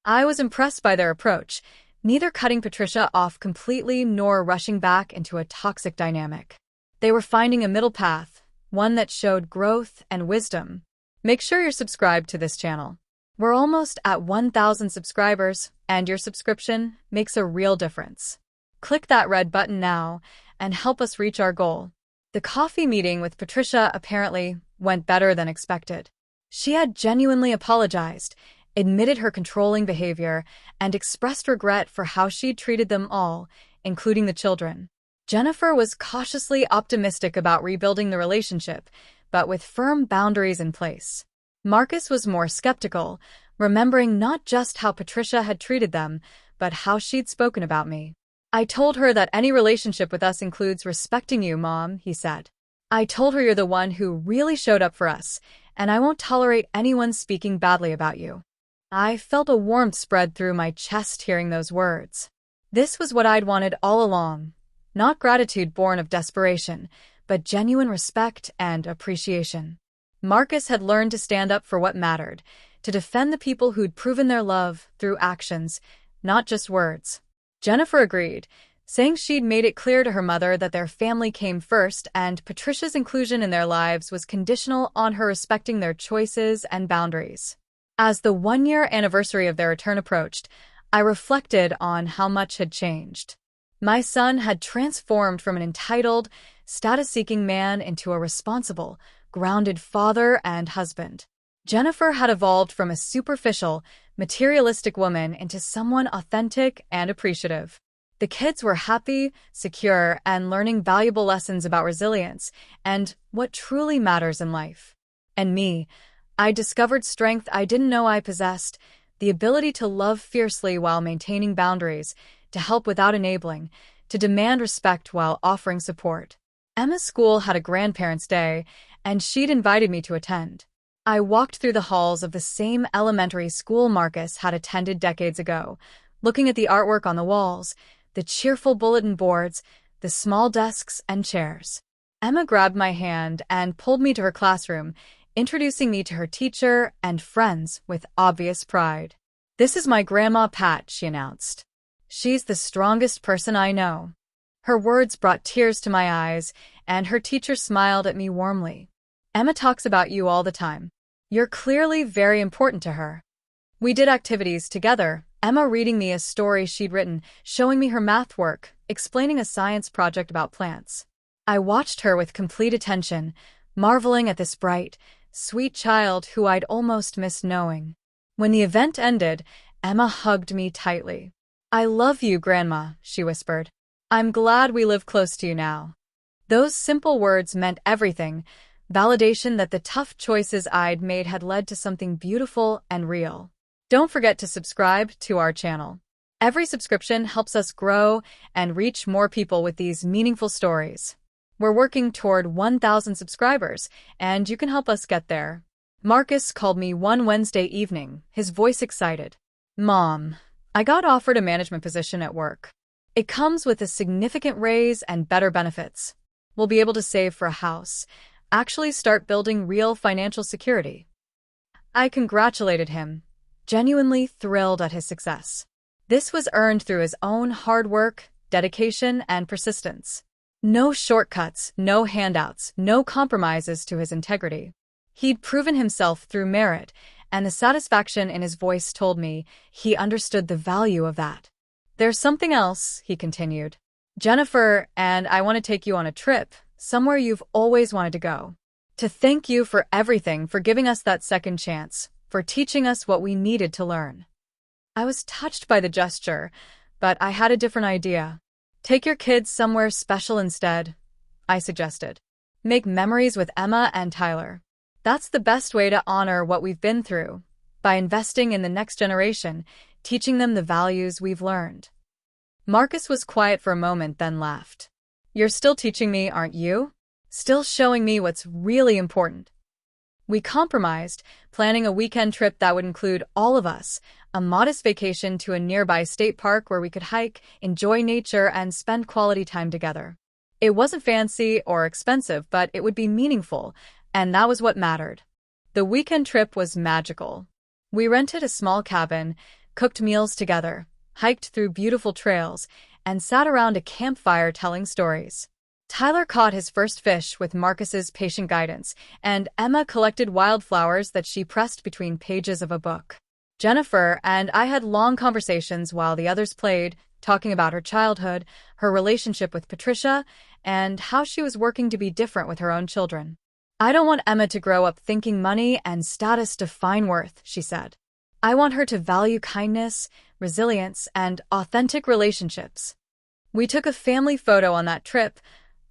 I was impressed by their approach, neither cutting Patricia off completely nor rushing back into a toxic dynamic. They were finding a middle path, one that showed growth and wisdom. Make sure you're subscribed to this channel. We're almost at 1,000 subscribers, and your subscription makes a real difference. Click that red button now and help us reach our goal. The coffee meeting with Patricia apparently went better than expected. She had genuinely apologized, admitted her controlling behavior, and expressed regret for how she'd treated them all, including the children. Jennifer was cautiously optimistic about rebuilding the relationship, but with firm boundaries in place. Marcus was more skeptical, remembering not just how Patricia had treated them, but how she'd spoken about me. "I told her that any relationship with us includes respecting you, Mom," he said. "I told her you're the one who really showed up for us, and I won't tolerate anyone speaking badly about you." I felt a warmth spread through my chest hearing those words. This was what I'd wanted all along. Not gratitude born of desperation, but genuine respect and appreciation. Marcus had learned to stand up for what mattered, to defend the people who'd proven their love through actions, not just words. Jennifer agreed, saying she'd made it clear to her mother that their family came first and Patricia's inclusion in their lives was conditional on her respecting their choices and boundaries. As the one-year anniversary of their return approached, I reflected on how much had changed. My son had transformed from an entitled, status-seeking man into a responsible, grounded father and husband. Jennifer had evolved from a superficial, materialistic woman into someone authentic and appreciative. The kids were happy, secure, and learning valuable lessons about resilience and what truly matters in life. And me, I discovered strength I didn't know I possessed, the ability to love fiercely while maintaining boundaries, to help without enabling, to demand respect while offering support. Emma's school had a grandparents' day, and she'd invited me to attend. I walked through the halls of the same elementary school Marcus had attended decades ago, looking at the artwork on the walls, the cheerful bulletin boards, the small desks and chairs. Emma grabbed my hand and pulled me to her classroom, introducing me to her teacher and friends with obvious pride. "This is my Grandma Pat," she announced. "She's the strongest person I know." Her words brought tears to my eyes, and her teacher smiled at me warmly. "Emma talks about you all the time. You're clearly very important to her." We did activities together, Emma reading me a story she'd written, showing me her math work, explaining a science project about plants. I watched her with complete attention, marveling at this bright, sweet child who I'd almost missed knowing. When the event ended, Emma hugged me tightly. "I love you, Grandma," she whispered. "I'm glad we live close to you now." Those simple words meant everything, validation that the tough choices I'd made had led to something beautiful and real. Don't forget to subscribe to our channel. Every subscription helps us grow and reach more people with these meaningful stories. We're working toward 1,000 subscribers, and you can help us get there. Marcus called me one Wednesday evening, his voice excited. "Mom, I got offered a management position at work. It comes with a significant raise and better benefits. We'll be able to save for a house, actually start building real financial security." I congratulated him, genuinely thrilled at his success. This was earned through his own hard work, dedication, and persistence. No shortcuts, no handouts, no compromises to his integrity. He'd proven himself through merit, and the satisfaction in his voice told me he understood the value of that. "There's something else," he continued. "Jennifer and I want to take you on a trip, somewhere you've always wanted to go. To thank you for everything, for giving us that second chance, for teaching us what we needed to learn." I was touched by the gesture, but I had a different idea. "Take your kids somewhere special instead," I suggested. "Make memories with Emma and Tyler. That's the best way to honor what we've been through, by investing in the next generation, teaching them the values we've learned." Marcus was quiet for a moment, then laughed. "You're still teaching me, aren't you? Still showing me what's really important." We compromised, planning a weekend trip that would include all of us, a modest vacation to a nearby state park where we could hike, enjoy nature, and spend quality time together. It wasn't fancy or expensive, but it would be meaningful, and that was what mattered. The weekend trip was magical. We rented a small cabin, cooked meals together, hiked through beautiful trails, and sat around a campfire telling stories. Tyler caught his first fish with Marcus's patient guidance, and Emma collected wildflowers that she pressed between pages of a book. Jennifer and I had long conversations while the others played, talking about her childhood, her relationship with Patricia, and how she was working to be different with her own children. "I don't want Emma to grow up thinking money and status define worth," she said. "I want her to value kindness, resilience, and authentic relationships." We took a family photo on that trip,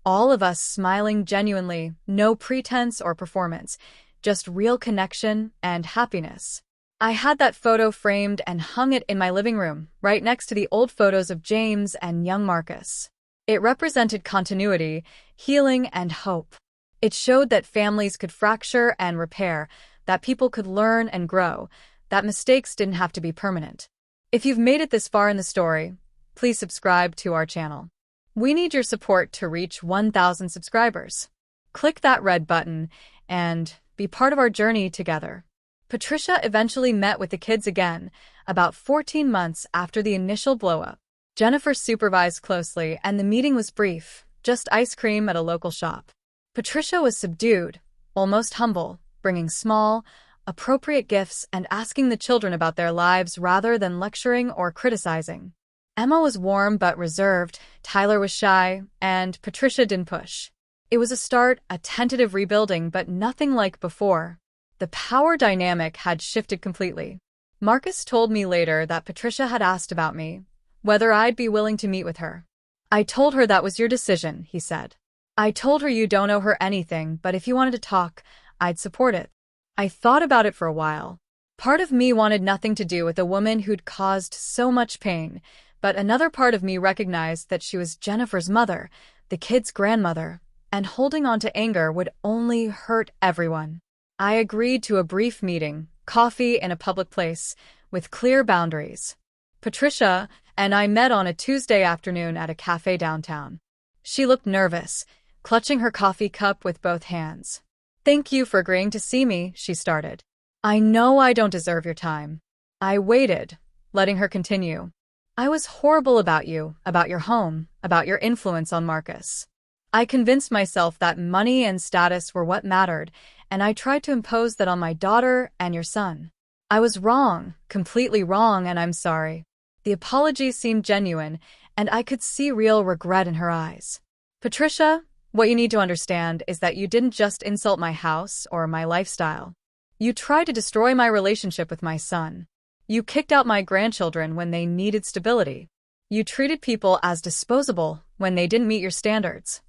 all of us smiling genuinely, no pretense or performance, just real connection and happiness. I had that photo framed and hung it in my living room, right next to the old photos of James and young Marcus. It represented continuity, healing, and hope. It showed that families could fracture and repair, that people could learn and grow, that mistakes didn't have to be permanent. If you've made it this far in the story, please subscribe to our channel. We need your support to reach 1,000 subscribers. Click that red button and be part of our journey together. Patricia eventually met with the kids again, about 14 months after the initial blow-up. Jennifer supervised closely, and the meeting was brief, just ice cream at a local shop. Patricia was subdued, almost humble, bringing small, appropriate gifts and asking the children about their lives rather than lecturing or criticizing. Emma was warm but reserved, Tyler was shy, and Patricia didn't push. It was a start, a tentative rebuilding, but nothing like before. The power dynamic had shifted completely. Marcus told me later that Patricia had asked about me, whether I'd be willing to meet with her. I told her that was your decision, he said. I told her you don't owe her anything, but if you wanted to talk, I'd support it. I thought about it for a while. Part of me wanted nothing to do with a woman who'd caused so much pain, but another part of me recognized that she was Jennifer's mother, the kid's grandmother, and holding on to anger would only hurt everyone. I agreed to a brief meeting, coffee in a public place, with clear boundaries. Patricia and I met on a Tuesday afternoon at a cafe downtown. She looked nervous, clutching her coffee cup with both hands. "Thank you for agreeing to see me," she started. "I know I don't deserve your time." I waited, letting her continue. "I was horrible about you, about your home, about your influence on Marcus. I convinced myself that money and status were what mattered, and I tried to impose that on my daughter and your son. I was wrong, completely wrong, and I'm sorry." The apology seemed genuine, and I could see real regret in her eyes. "Patricia, what you need to understand is that you didn't just insult my house or my lifestyle. You tried to destroy my relationship with my son. You kicked out my grandchildren when they needed stability. You treated people as disposable when they didn't meet your standards."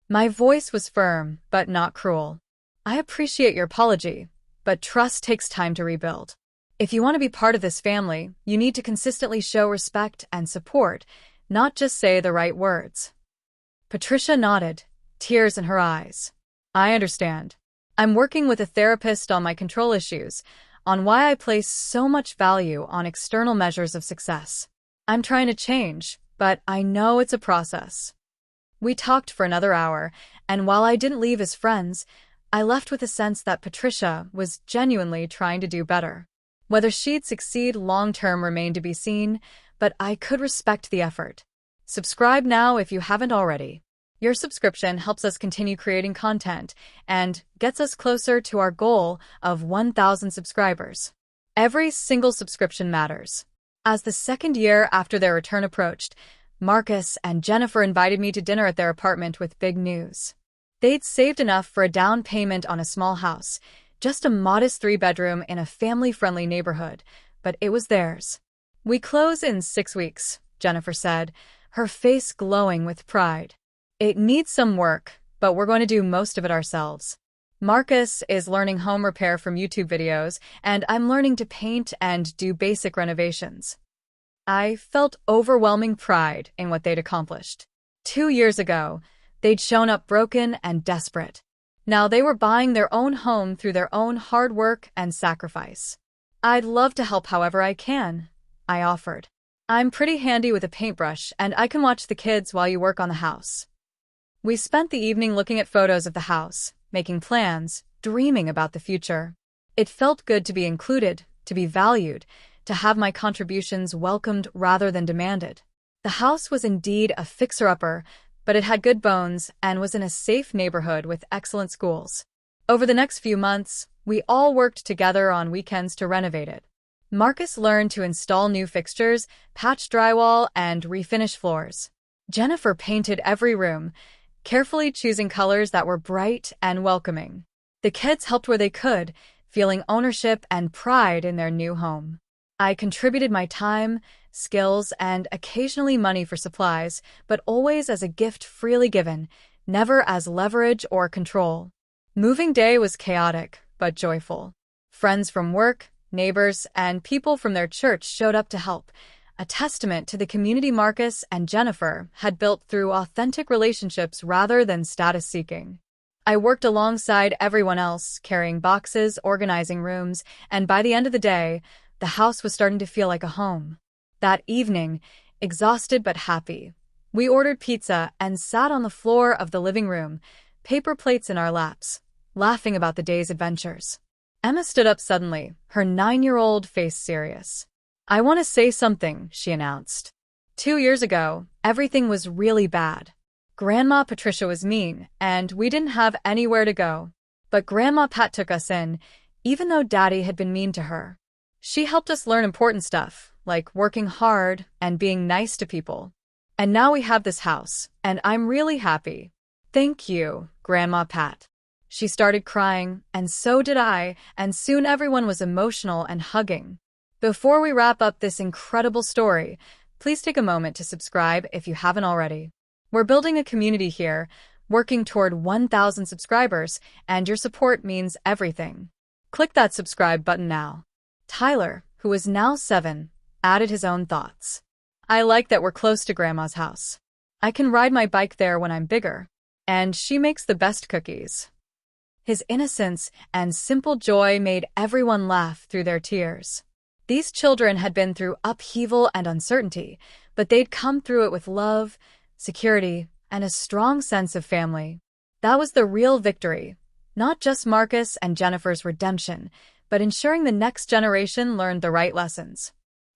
My voice was firm, but not cruel. "I appreciate your apology, but trust takes time to rebuild. If you want to be part of this family, you need to consistently show respect and support, not just say the right words." Patricia nodded, tears in her eyes. "I understand. I'm working with a therapist on my control issues, on why I place so much value on external measures of success. I'm trying to change, but I know it's a process." We talked for another hour, and while I didn't leave as friends, I left with a sense that Patricia was genuinely trying to do better. Whether she'd succeed long-term remained to be seen, but I could respect the effort. Subscribe now if you haven't already. Your subscription helps us continue creating content and gets us closer to our goal of 1,000 subscribers. Every single subscription matters. As the second year after their return approached, Marcus and Jennifer invited me to dinner at their apartment with big news. They'd saved enough for a down payment on a small house, just a modest 3-bedroom in a family-friendly neighborhood, but it was theirs. "We close in 6 weeks, Jennifer said, her face glowing with pride. "It needs some work, but we're going to do most of it ourselves. Marcus is learning home repair from YouTube videos, and I'm learning to paint and do basic renovations." I felt overwhelming pride in what they'd accomplished. 2 years ago, they'd shown up broken and desperate. Now they were buying their own home through their own hard work and sacrifice. "I'd love to help however I can," I offered. "I'm pretty handy with a paintbrush, and I can watch the kids while you work on the house." We spent the evening looking at photos of the house, making plans, dreaming about the future. It felt good to be included, to be valued, to have my contributions welcomed rather than demanded. The house was indeed a fixer-upper, but it had good bones and was in a safe neighborhood with excellent schools. Over the next few months, we all worked together on weekends to renovate it. Marcus learned to install new fixtures, patch drywall, and refinish floors. Jennifer painted every room, carefully choosing colors that were bright and welcoming. The kids helped where they could, feeling ownership and pride in their new home. I contributed my time, skills, and occasionally money for supplies, but always as a gift freely given, never as leverage or control. Moving day was chaotic, but joyful. Friends from work, neighbors, and people from their church showed up to help, a testament to the community Marcus and Jennifer had built through authentic relationships rather than status seeking. I worked alongside everyone else, carrying boxes, organizing rooms, and by the end of the day, the house was starting to feel like a home. That evening, exhausted but happy, we ordered pizza and sat on the floor of the living room, paper plates in our laps, laughing about the day's adventures. Emma stood up suddenly, her 9-year-old face serious. "I want to say something," she announced. 2 years ago, everything was really bad. Grandma Patricia was mean, and we didn't have anywhere to go. But Grandma Pat took us in, even though Daddy had been mean to her. She helped us learn important stuff, like working hard and being nice to people. And now we have this house, and I'm really happy. Thank you, Grandma Pat. She started crying, and so did I, and soon everyone was emotional and hugging. Before we wrap up this incredible story, please take a moment to subscribe if you haven't already. We're building a community here, working toward 1,000 subscribers, and your support means everything. Click that subscribe button now. Tyler, who is now 7, added his own thoughts. I like that we're close to Grandma's house. I can ride my bike there when I'm bigger. And she makes the best cookies. His innocence and simple joy made everyone laugh through their tears. These children had been through upheaval and uncertainty, but they'd come through it with love, security, and a strong sense of family. That was the real victory, not just Marcus and Jennifer's redemption, but ensuring the next generation learned the right lessons.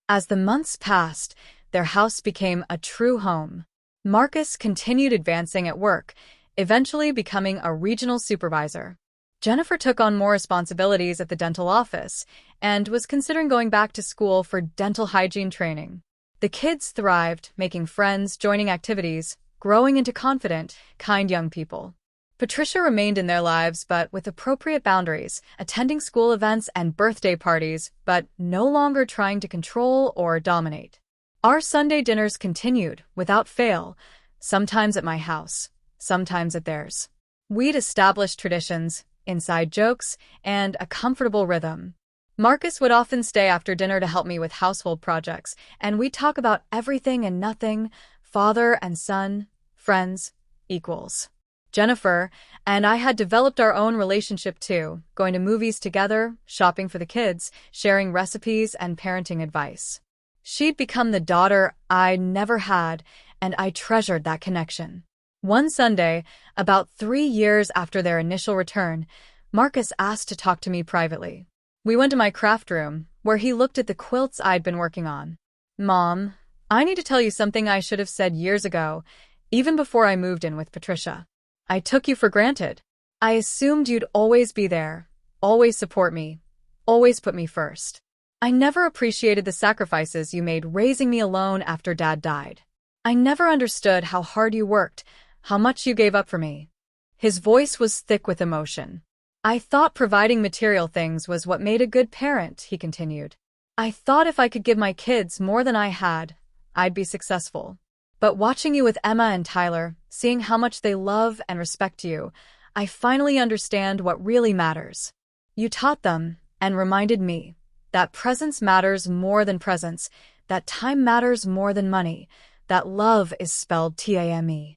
As the months passed, their house became a true home. Marcus continued advancing at work, eventually becoming a regional supervisor. Jennifer took on more responsibilities at the dental office and was considering going back to school for dental hygiene training. The kids thrived, making friends, joining activities, growing into confident, kind young people. Patricia remained in their lives, but with appropriate boundaries, attending school events and birthday parties, but no longer trying to control or dominate. Our Sunday dinners continued, without fail, sometimes at my house, sometimes at theirs. We'd established traditions, inside jokes, and a comfortable rhythm. Marcus would often stay after dinner to help me with household projects, and we'd talk about everything and nothing, father and son, friends, equals. Jennifer and I had developed our own relationship too, going to movies together, shopping for the kids, sharing recipes and parenting advice. She'd become the daughter I never had, and I treasured that connection. One Sunday, about 3 years after their initial return, Marcus asked to talk to me privately. We went to my craft room, where he looked at the quilts I'd been working on. Mom, I need to tell you something I should have said years ago, even before I moved in with Patricia. I took you for granted. I assumed you'd always be there, always support me, always put me first. I never appreciated the sacrifices you made raising me alone after Dad died. I never understood how hard you worked, how much you gave up for me. His voice was thick with emotion. I thought providing material things was what made a good parent, he continued. I thought if I could give my kids more than I had, I'd be successful. But watching you with Emma and Tyler, seeing how much they love and respect you, I finally understand what really matters. You taught them and reminded me that presence matters more than presents, that time matters more than money, that love is spelled T-A-M-E.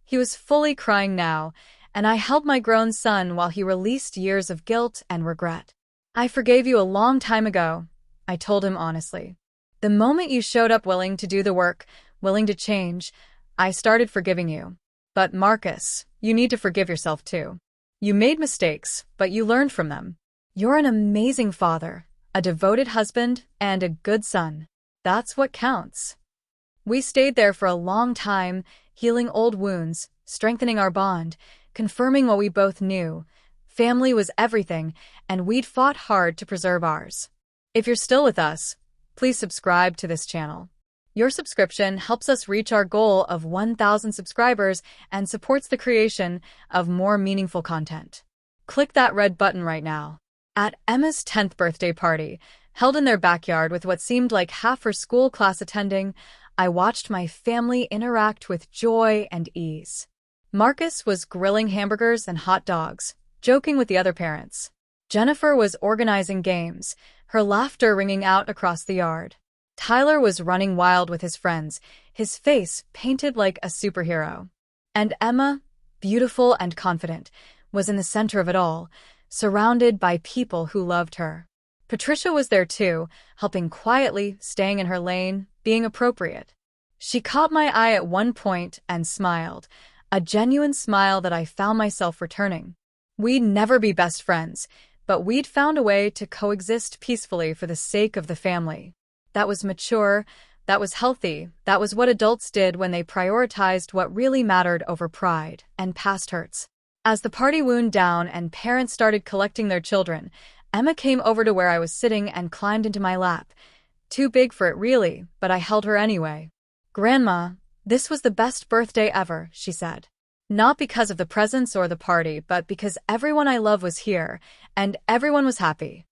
He was fully crying now, and I held my grown son while he released years of guilt and regret. I forgave you a long time ago, I told him honestly. The moment you showed up willing to do the work, willing to change, I started forgiving you. But Marcus, you need to forgive yourself too. You made mistakes, but you learned from them. You're an amazing father, a devoted husband, and a good son. That's what counts. We stayed there for a long time, healing old wounds, strengthening our bond, confirming what we both knew. Family was everything, and we'd fought hard to preserve ours. If you're still with us, please subscribe to this channel. Your subscription helps us reach our goal of 1,000 subscribers and supports the creation of more meaningful content. Click that red button right now. At Emma's 10th birthday party, held in their backyard with what seemed like half her school class attending, I watched my family interact with joy and ease. Marcus was grilling hamburgers and hot dogs, joking with the other parents. Jennifer was organizing games, her laughter ringing out across the yard. Tyler was running wild with his friends, his face painted like a superhero. And Emma, beautiful and confident, was in the center of it all, surrounded by people who loved her. Patricia was there too, helping quietly, staying in her lane, being appropriate. She caught my eye at one point and smiled, a genuine smile that I found myself returning. We'd never be best friends, but we'd found a way to coexist peacefully for the sake of the family. That was mature, that was healthy, that was what adults did when they prioritized what really mattered over pride and past hurts. As the party wound down and parents started collecting their children, Emma came over to where I was sitting and climbed into my lap. Too big for it really, but I held her anyway. "Grandma, this was the best birthday ever," she said. "Not because of the presents or the party, but because everyone I love was here, and everyone was happy."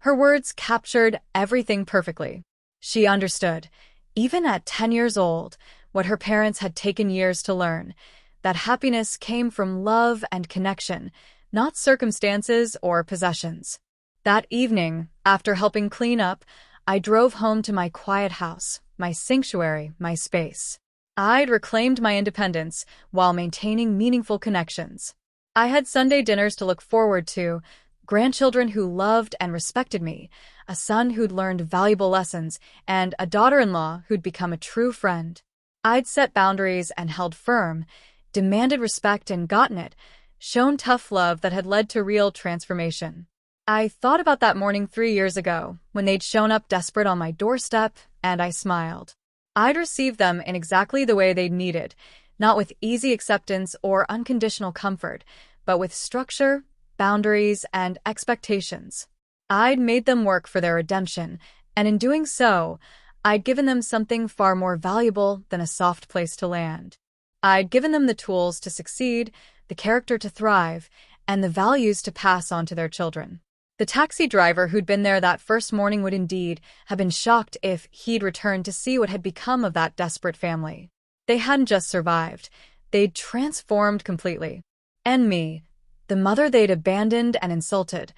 Her words captured everything perfectly. She understood, even at 10 years old, what her parents had taken years to learn, that happiness came from love and connection, not circumstances or possessions. That evening, after helping clean up, I drove home to my quiet house, my sanctuary, my space. I'd reclaimed my independence while maintaining meaningful connections. I had Sunday dinners to look forward to, grandchildren who loved and respected me, a son who'd learned valuable lessons, and a daughter-in-law who'd become a true friend. I'd set boundaries and held firm, demanded respect and gotten it, shown tough love that had led to real transformation. I thought about that morning 3 years ago, when they'd shown up desperate on my doorstep, and I smiled. I'd received them in exactly the way they'd needed, not with easy acceptance or unconditional comfort, but with structure, boundaries, and expectations. I'd made them work for their redemption, and in doing so, I'd given them something far more valuable than a soft place to land. I'd given them the tools to succeed, the character to thrive, and the values to pass on to their children. The taxi driver who'd been there that first morning would indeed have been shocked if he'd returned to see what had become of that desperate family. They hadn't just survived, they'd transformed completely. And me, the mother they'd abandoned and insulted,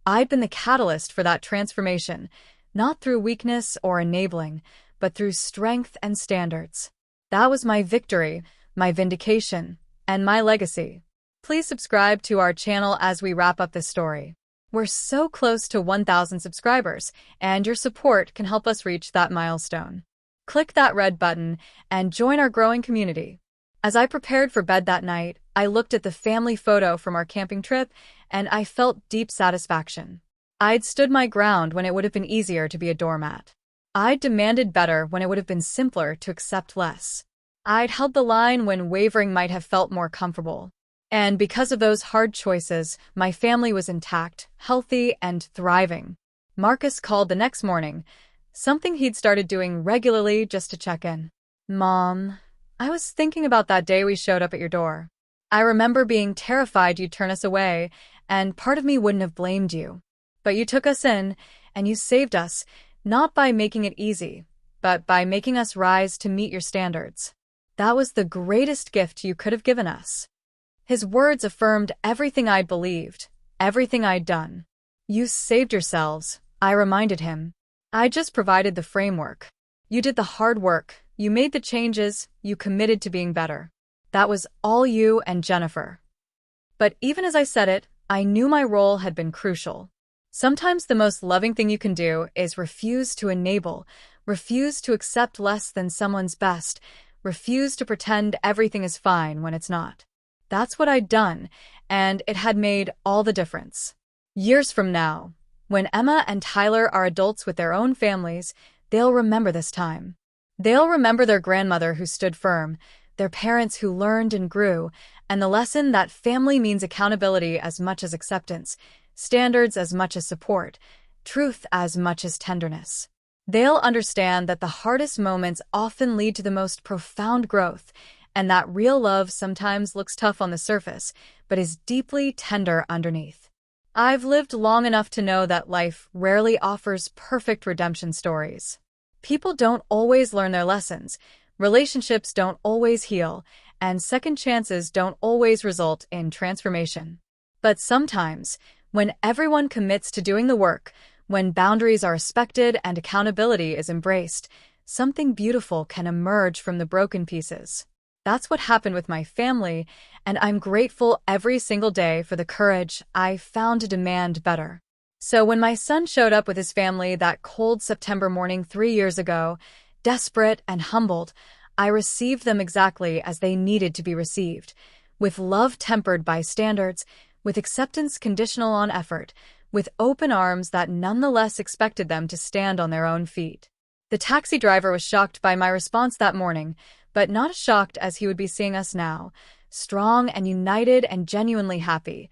I'd been the catalyst for that transformation, not through weakness or enabling, but through strength and standards. That was my victory, my vindication, and my legacy. Please subscribe to our channel as we wrap up this story. We're so close to 1,000 subscribers, and your support can help us reach that milestone. Click that red button and join our growing community. As I prepared for bed that night, I looked at the family photo from our camping trip, and I felt deep satisfaction. I'd stood my ground when it would have been easier to be a doormat. I'd demanded better when it would have been simpler to accept less. I'd held the line when wavering might have felt more comfortable. And because of those hard choices, my family was intact, healthy, and thriving. Marcus called the next morning, something he'd started doing regularly just to check in. "Mom, I was thinking about that day we showed up at your door. I remember being terrified you'd turn us away, and part of me wouldn't have blamed you. But you took us in, and you saved us, not by making it easy, but by making us rise to meet your standards. That was the greatest gift you could have given us." His words affirmed everything I'd believed, everything I'd done. "You saved yourselves," I reminded him. "I just provided the framework. You did the hard work, you made the changes, you committed to being better. That was all you and Jennifer." But even as I said it, I knew my role had been crucial. Sometimes the most loving thing you can do is refuse to enable, refuse to accept less than someone's best, refuse to pretend everything is fine when it's not. That's what I'd done, and it had made all the difference. Years from now, when Emma and Tyler are adults with their own families, they'll remember this time. They'll remember their grandmother who stood firm, their parents who learned and grew, and the lesson that family means accountability as much as acceptance, standards as much as support, truth as much as tenderness. They'll understand that the hardest moments often lead to the most profound growth, and that real love sometimes looks tough on the surface, but is deeply tender underneath. I've lived long enough to know that life rarely offers perfect redemption stories. People don't always learn their lessons, relationships don't always heal, and second chances don't always result in transformation. But sometimes, when everyone commits to doing the work, when boundaries are respected and accountability is embraced, something beautiful can emerge from the broken pieces. That's what happened with my family, and I'm grateful every single day for the courage I found to demand better. So when my son showed up with his family that cold September morning 3 years ago, desperate and humbled, I received them exactly as they needed to be received, with love tempered by standards, with acceptance conditional on effort, with open arms that nonetheless expected them to stand on their own feet. The taxi driver was shocked by my response that morning, but not as shocked as he would be seeing us now, strong and united and genuinely happy,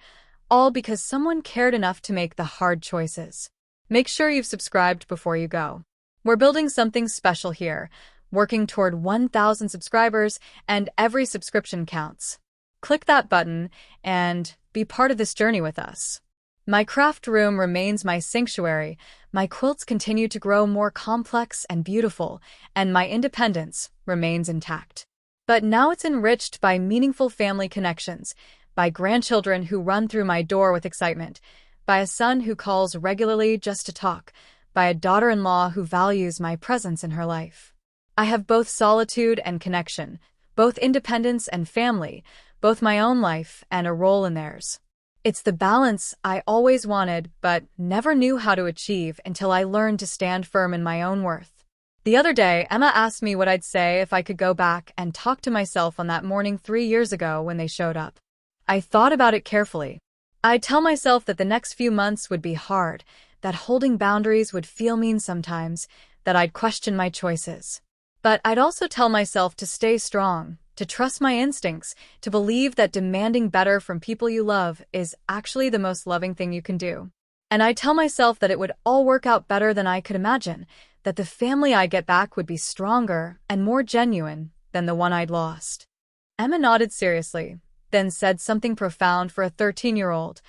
all because someone cared enough to make the hard choices. Make sure you've subscribed before you go. We're building something special here, working toward 1,000 subscribers, and every subscription counts. Click that button and be part of this journey with us. My craft room remains my sanctuary, my quilts continue to grow more complex and beautiful, and my independence remains intact. But now it's enriched by meaningful family connections, by grandchildren who run through my door with excitement, by a son who calls regularly just to talk, by a daughter-in-law who values my presence in her life. I have both solitude and connection, both independence and family, both my own life and a role in theirs. It's the balance I always wanted but never knew how to achieve until I learned to stand firm in my own worth. The other day, Emma asked me what I'd say if I could go back and talk to myself on that morning 3 years ago when they showed up. I thought about it carefully. I'd tell myself that the next few months would be hard, that holding boundaries would feel mean sometimes, that I'd question my choices. But I'd also tell myself to stay strong, to trust my instincts, to believe that demanding better from people you love is actually the most loving thing you can do. And I'd tell myself that it would all work out better than I could imagine, that the family I'd get back would be stronger and more genuine than the one I'd lost. Emma nodded seriously, then said something profound for a 13-year-old.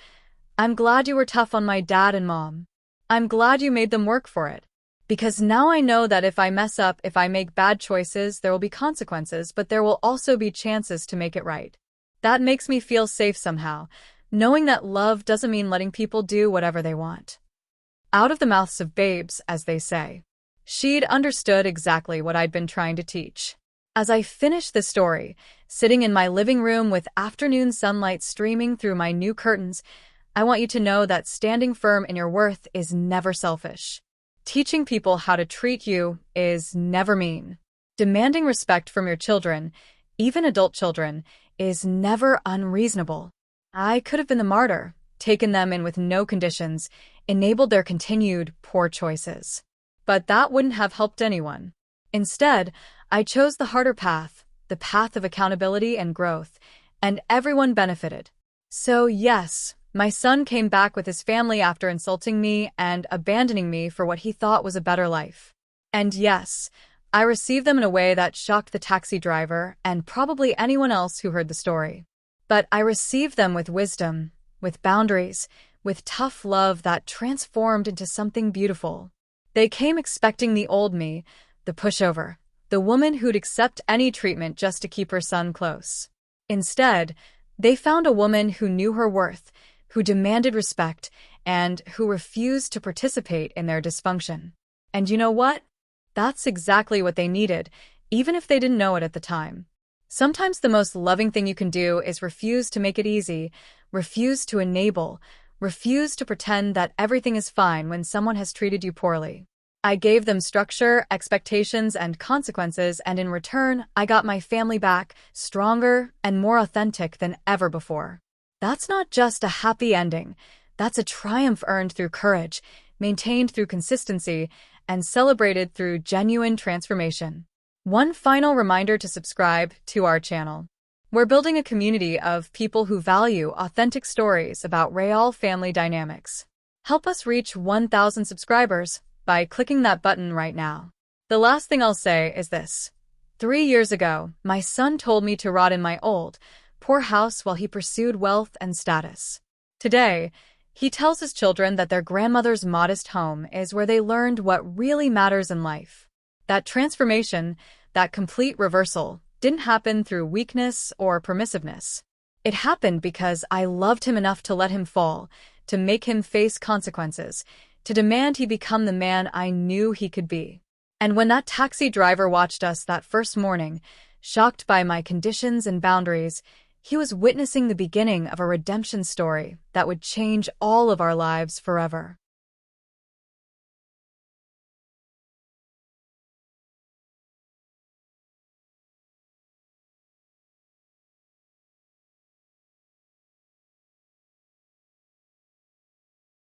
I'm glad you were tough on my dad and mom. I'm glad you made them work for it. Because now I know that if I mess up, if I make bad choices, there will be consequences, but there will also be chances to make it right. That makes me feel safe somehow, knowing that love doesn't mean letting people do whatever they want. Out of the mouths of babes, as they say. She'd understood exactly what I'd been trying to teach. As I finished the story, sitting in my living room with afternoon sunlight streaming through my new curtains, I want you to know that standing firm in your worth is never selfish. Teaching people how to treat you is never mean. Demanding respect from your children, even adult children, is never unreasonable. I could have been the martyr, taken them in with no conditions, enabled their continued poor choices. But that wouldn't have helped anyone. Instead, I chose the harder path, the path of accountability and growth, and everyone benefited. So yes, my son came back with his family after insulting me and abandoning me for what he thought was a better life. And yes, I received them in a way that shocked the taxi driver and probably anyone else who heard the story. But I received them with wisdom, with boundaries, with tough love that transformed into something beautiful. They came expecting the old me, the pushover, the woman who'd accept any treatment just to keep her son close. Instead, they found a woman who knew her worth, who demanded respect, and who refused to participate in their dysfunction. And you know what? That's exactly what they needed, even if they didn't know it at the time. Sometimes the most loving thing you can do is refuse to make it easy, refuse to enable, refuse to pretend that everything is fine when someone has treated you poorly. I gave them structure, expectations, and consequences, and in return, I got my family back, stronger and more authentic than ever before. That's not just a happy ending. That's a triumph earned through courage, maintained through consistency, and celebrated through genuine transformation. One final reminder to subscribe to our channel. We're building a community of people who value authentic stories about real family dynamics. Help us reach 1,000 subscribers by clicking that button right now. The last thing I'll say is this. 3 years ago, my son told me to rot in my old, poor house while he pursued wealth and status. Today, he tells his children that their grandmother's modest home is where they learned what really matters in life. That transformation, that complete reversal, didn't happen through weakness or permissiveness. It happened because I loved him enough to let him fall, to make him face consequences, to demand he become the man I knew he could be. And when that taxi driver watched us that first morning, shocked by my conditions and boundaries, he was witnessing the beginning of a redemption story that would change all of our lives forever.